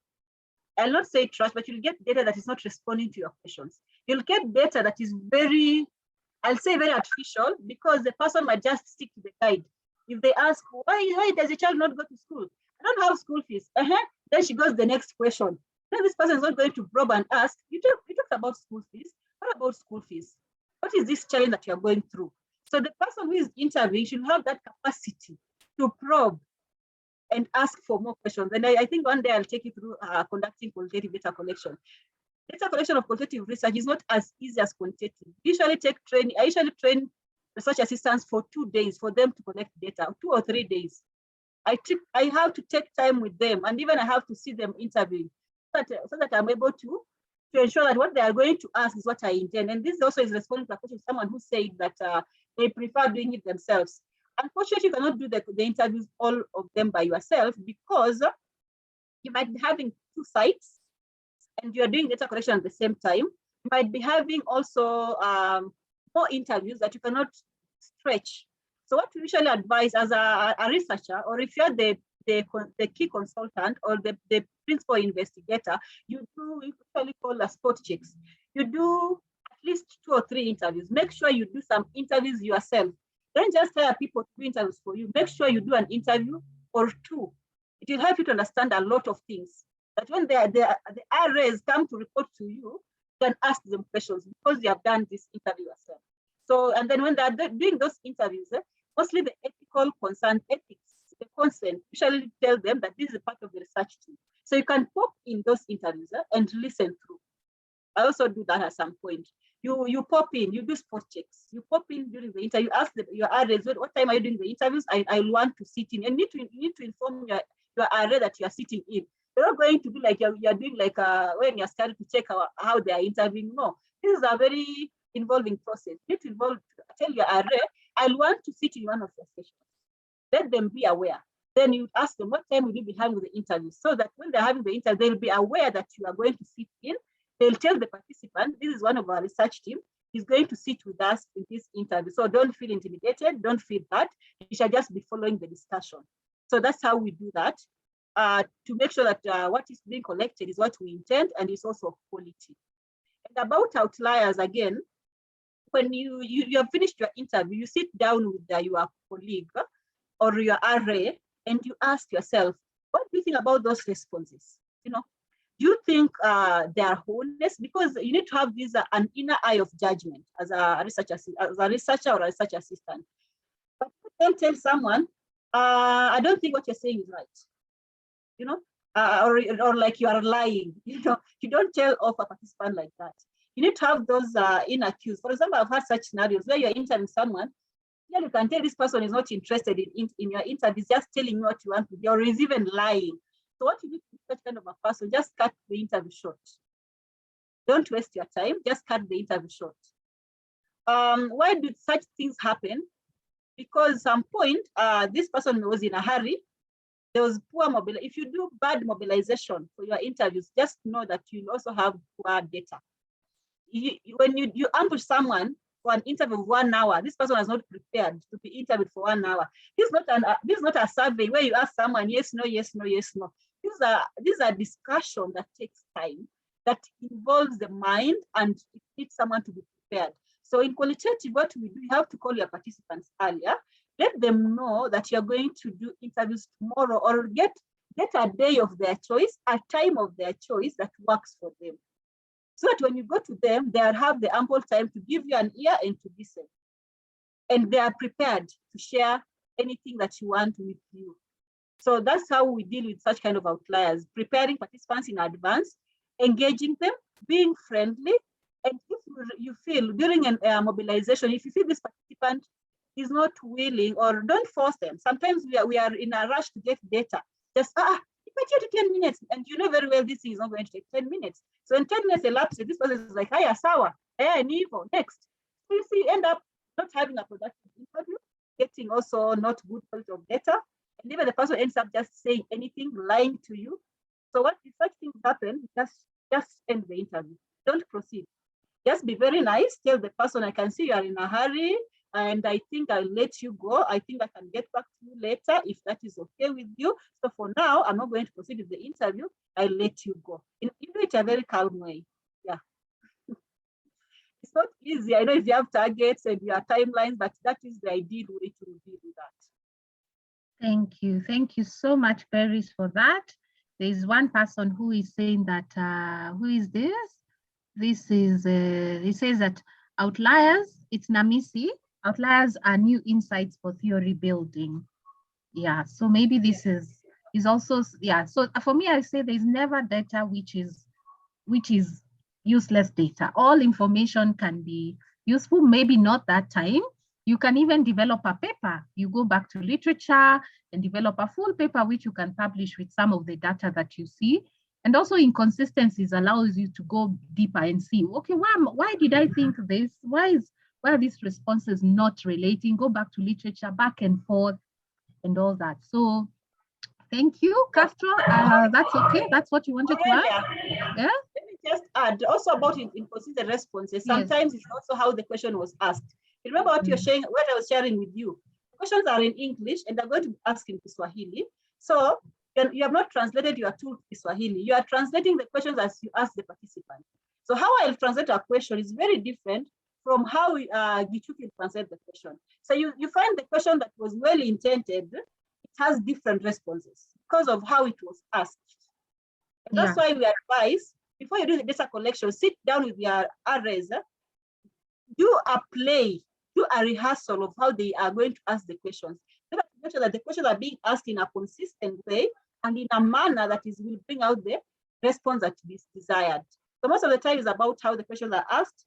not say trash, but you'll get data that is not responding to your questions. You'll get data that is very, I'll say very artificial, because the person might just stick to the guide. If they ask, why does the child not go to school? I don't have school fees. Then she goes the next question. Then this person is not going to probe and ask, you talked about school fees. What about school fees? What is this challenge that you're going through? So the person who is interviewing should have that capacity to probe and ask for more questions. And I think one day I'll take you through conducting qualitative data collection. Data collection of qualitative research is not as easy as quantitative. I usually train research assistants for 2 days for them to collect data, 2 or 3 days. I have to take time with them, and even I have to see them interviewing so that I'm able to ensure that what they are going to ask is what I intend. And this also is responding to a question of someone who said that they prefer doing it themselves. Unfortunately, you cannot do the interviews, all of them by yourself, because you might be having 2 sites and you're doing data collection at the same time. You might be having also more interviews that you cannot stretch. So what we usually advise as a researcher, or if you're the key consultant or the principal investigator, you usually call a spot checks. You do at least 2 or 3 interviews. Make sure you do some interviews yourself. Don't just hire people to do interviews for you. Make sure you do an interview or 2. It will help you to understand a lot of things. That when the RAs come to report to you, you can ask them questions because you have done this interview yourself. So, and then when they're doing those interviews, mostly the ethical concern, ethics, the consent, usually tell them that this is a part of the research team. So you can pop in those interviews and listen through. I also do that at some point. You pop in, you do spot checks. You pop in during the interview, ask your RAs, what time are you doing the interviews? I want to sit in. And you need to inform your RA that you are sitting in. You're not going to be like you're doing like when you're starting to check how they are interviewing. No, this is a very involving process. You need to tell your array, I want to sit in one of your sessions. Let them be aware. Then you ask them, what time will you be having the interview? So that when they're having the interview, they'll be aware that you are going to sit in. They'll tell the participant, this is one of our research team, he's going to sit with us in this interview. So don't feel intimidated, don't feel bad. You should just be following the discussion. So that's how we do that, to make sure that what is being collected is what we intend and is also quality. And about outliers, again, when you have finished your interview, you sit down with your colleague or your array and you ask yourself, what do you think about those responses? You know, do you think they are honest? Because you need to have this an inner eye of judgment as a researcher or a research assistant. But you can tell someone, I don't think what you're saying is right. You know, or like you are lying. You know, you don't tell off a participant like that. You need to have those inner cues. For example, I've had such scenarios where you're interviewing someone. Yeah, you can tell this person is not interested in your interview, just telling you what you want to do, or is even lying. So what you do to such kind of a person, just cut the interview short. Don't waste your time, just cut the interview short. Why did such things happen? Because at some point, this person was in a hurry. There was poor mobilization. If you do bad mobilization for your interviews, just know that you also have poor data. When you ambush someone for an interview of 1 hour, this person was not prepared to be interviewed for 1 hour. This is not a survey where you ask someone yes, no, yes, no, yes, no. These are discussion that takes time, that involves the mind, and it needs someone to be prepared. So in qualitative, what we do, you have to call your participants earlier. Let them know that you're going to do interviews tomorrow, or get a day of their choice, a time of their choice that works for them. So that when you go to them, they'll have the ample time to give you an ear and to listen. And they are prepared to share anything that you want with you. So that's how we deal with such kind of outliers, preparing participants in advance, engaging them, being friendly. And if you feel during a mobilization, if you feel this participant is not willing, or don't force them. Sometimes we are in a rush to get data. Just, if I get to 10 minutes, and you know very well this thing is not going to take 10 minutes. So in 10 minutes elapsed, this person is like, hiya, sawa, hey, nivo, next. So you see, end up not having a productive interview, getting also not good quality of data, and even the person ends up just saying anything, lying to you. So what if such things happen, just end the interview. Don't proceed. Just be very nice. Tell the person, I can see you are in a hurry, and I think I'll let you go. I think I can get back to you later if that is okay with you. So for now, I'm not going to proceed with the interview. I'll let you go. You do it a very calm way. Yeah. It's not easy. I know if you have targets and your timelines, but that is the ideal way to deal with that. Thank you. Thank you so much, Peris, for that. There is one person who is saying that, who is this? This is, he says that outliers, it's Namisi. Outliers are new insights for theory building. Yeah, so maybe this is also, yeah. So for me, I say there's never data which is useless data. All information can be useful, maybe not that time. You can even develop a paper. You go back to literature and develop a full paper which you can publish with some of the data that you see. And also inconsistencies allows you to go deeper and see, okay, why did I think this? Why are these responses not relating? Go back to literature, back and forth, and all that. So thank you, Castro. That's okay. That's what you wanted to add? Yeah? Let me just add also about inconsistent responses. Sometimes It's also how the question was asked. You remember what you're sharing, what I was sharing with you. The questions are in English and they're going to be asked in Kiswahili. So you have not translated your tool to Kiswahili. You are translating the questions as you ask the participant. So how I'll translate a question is very different from how Gichuki will translate the question. So you find the question that was well intended, it has different responses because of how it was asked. And that's why we advise, before you do the data collection, sit down with your arrays, do a play, do a rehearsal of how they are going to ask the questions. Make sure that the questions are being asked in a consistent way and in a manner that will bring out the response that is desired. So most of the time is about how the questions are asked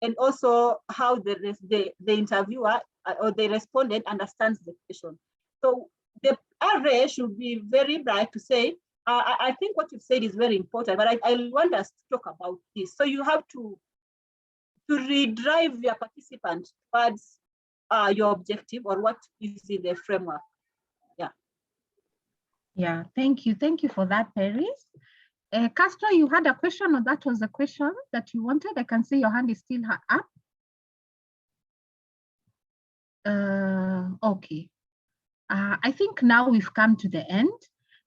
and also how the interviewer or the respondent understands the question. So the array should be very bright to say, I think what you've said is very important, but I want us to talk about this. So you have to redrive your participant towards your objective or what is in the framework. Yeah. Yeah, thank you. Thank you for that, Peris. Castro, you had a question, or that was a question that you wanted? I can see your hand is still up. Okay. I think now we've come to the end.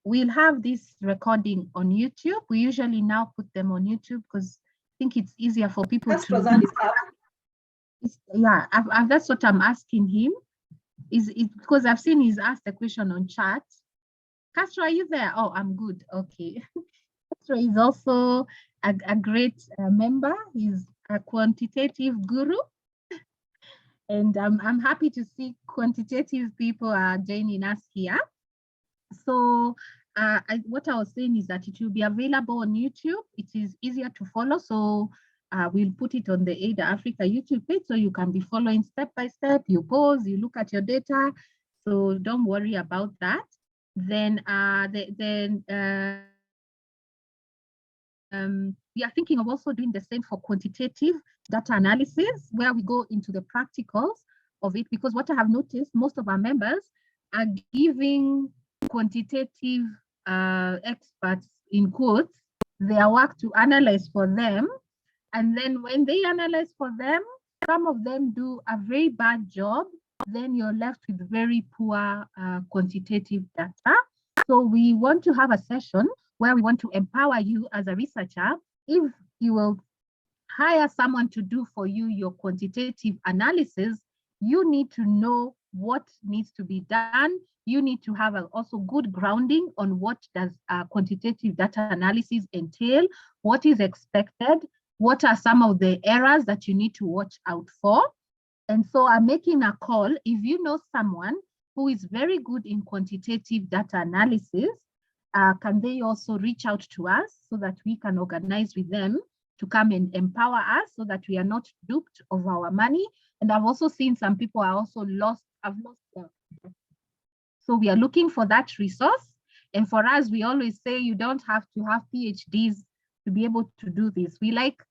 We'll have this recording on YouTube. We usually now put them on YouTube because I think it's easier for people Castro's hand is up. Yeah, that's what I'm asking him. Is it because I've seen he's asked a question on chat. Castro, are you there? Oh, I'm good. Okay. Castro is also a great member. He's a quantitative guru. And I'm happy to see quantitative people are joining us here. So what I was saying is that it will be available on YouTube. It is easier to follow. So we'll put it on the Ada Africa YouTube page so you can be following step by step. You pause, you look at your data. So don't worry about that. Then we are thinking of also doing the same for quantitative data analysis, where we go into the practicals of it, because what I have noticed, most of our members are giving quantitative experts, in quotes, their work to analyze for them. And then when they analyze for them, some of them do a very bad job. Then you're left with very poor quantitative data. So we want to have a session where we want to empower you as a researcher. If you will hire someone to do for you your quantitative analysis, you need to know what needs to be done. You need to have also good grounding on what does quantitative data analysis entail, what is expected, what are some of the errors that you need to watch out for. And so I'm making a call. If you know someone who is very good in quantitative data analysis, can they also reach out to us so that we can organize with them to come and empower us so that we are not duped of our money. And I've also seen some people are also lost. So we are looking for that resource. And for us, we always say you don't have to have PhDs to be able to do this. We like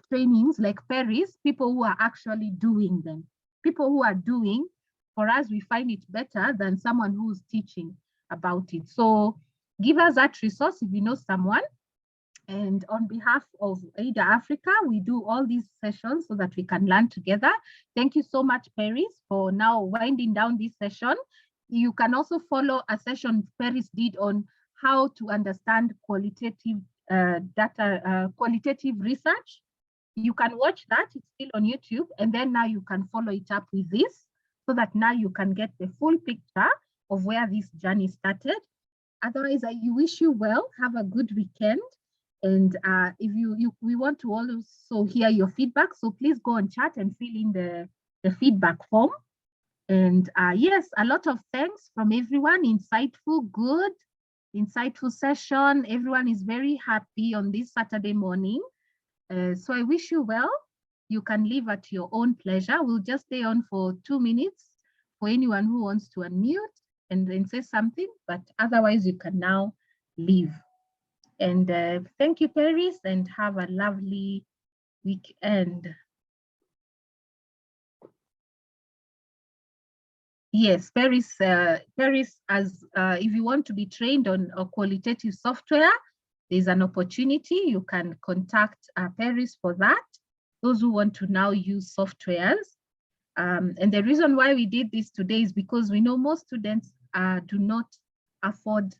trainings like Peris, people who are actually doing them. People who are doing, for us, we find it better than someone who's teaching about it. So give us that resource if you know someone. And on behalf of Ada Africa, we do all these sessions so that we can learn together. Thank you so much, Peris, for now winding down this session. You can also follow a session Peris did on how to understand qualitative qualitative research. You can watch that, it's still on YouTube, and then now you can follow it up with this so that now you can get the full picture of where this journey started. Otherwise, I wish you well, have a good weekend. And if we want to also hear your feedback, so please go on chat and fill in the feedback form. And yes, a lot of thanks from everyone. Insightful, good, insightful session. Everyone is very happy on this Saturday morning. So I wish you well. You can leave at your own pleasure. We'll just stay on for 2 minutes for anyone who wants to unmute and then say something, but otherwise you can now leave. And thank you, Peris, and have a lovely weekend. Yes, Peris, as if you want to be trained on a qualitative software, there's an opportunity. You can contact Peris for that. Those who want to now use softwares. And the reason why we did this today is because we know most students do not afford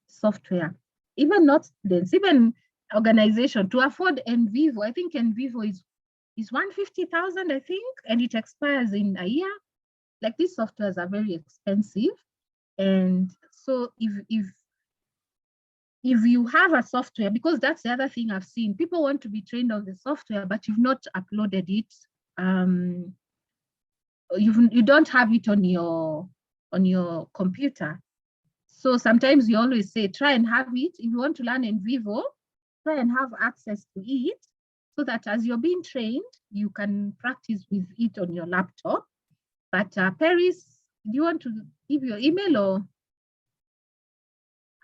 software. Even not students, even organization to afford NVivo. I think NVivo is 150,000, I think, and it expires in a year. Like, these softwares are very expensive. And so if you have a software, because that's the other thing I've seen, people want to be trained on the software, but you've not uploaded it. You don't have it on your computer. So sometimes you always say, try and have it. If you want to learn NVivo, try and have access to it so that as you're being trained, you can practice with it on your laptop. But Peris, do you want to give your email or?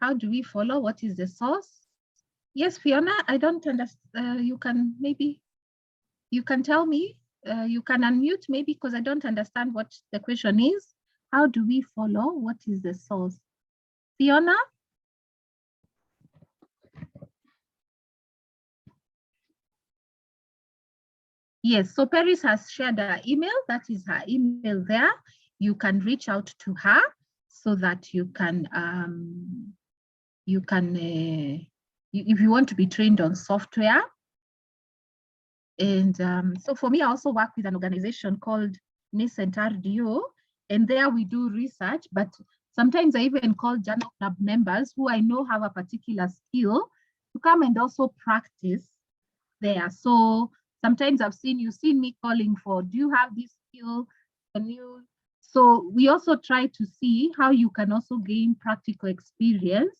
How do we follow? What is the source? Yes, Fiona, I don't understand. You can tell me. You can unmute maybe because I don't understand what the question is. How do we follow? What is the source? Fiona? Yes, so Peris has shared her email. That is her email there. You can reach out to her so that you can, if you want to be trained on software. And so for me, I also work with an organization called Nascent RDO, and there we do research, but sometimes I even call Journal Club members who I know have a particular skill to come and also practice there. So sometimes you've seen me calling for, do you have this skill? Can you? So we also try to see how you can also gain practical experience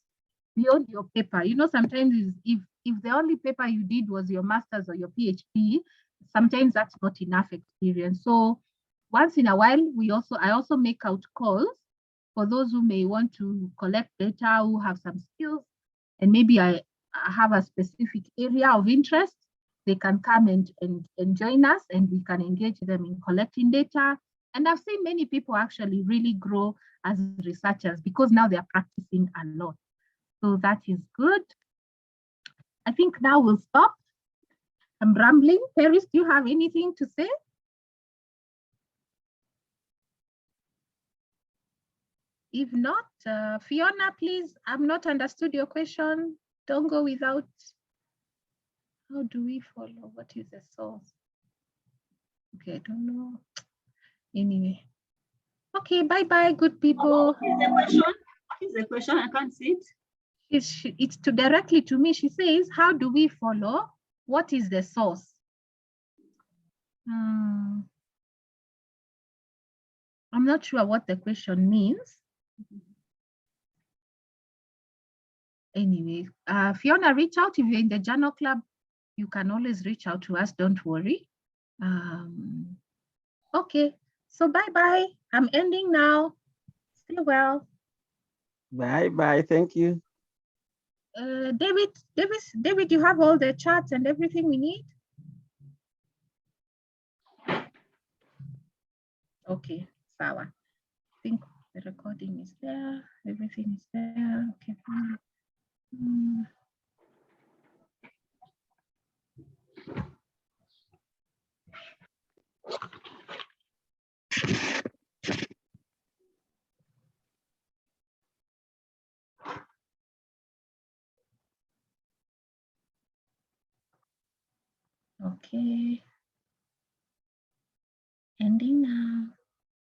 beyond your paper. You know, sometimes if the only paper you did was your master's or your PhD, sometimes that's not enough experience. So once in a while, I also make out calls for those who may want to collect data, who have some skills, and maybe I have a specific area of interest. They can come and join us, and we can engage them in collecting data. And I've seen many people actually really grow as researchers because now they're practicing a lot. So that is good. I think now we'll stop. I'm rambling. Peris, do you have anything to say? If not, Fiona, please, I've not understood your question. Don't go without. How do we follow? What is the source? Okay, I don't know. Anyway. Okay, bye-bye, good people. What is the question? What is the question? I can't see it. It's directly to me. She says, how do we follow? What is the source? I'm not sure what the question means. Anyway, Fiona, reach out if you're in the Journal Club. You can always reach out to us, don't worry. Okay, so bye-bye. I'm ending now. Stay well. Bye-bye, thank you. David, you have all the charts and everything we need? Okay, sawa. I think the recording is there. Everything is there. Okay. Okay. Ending now.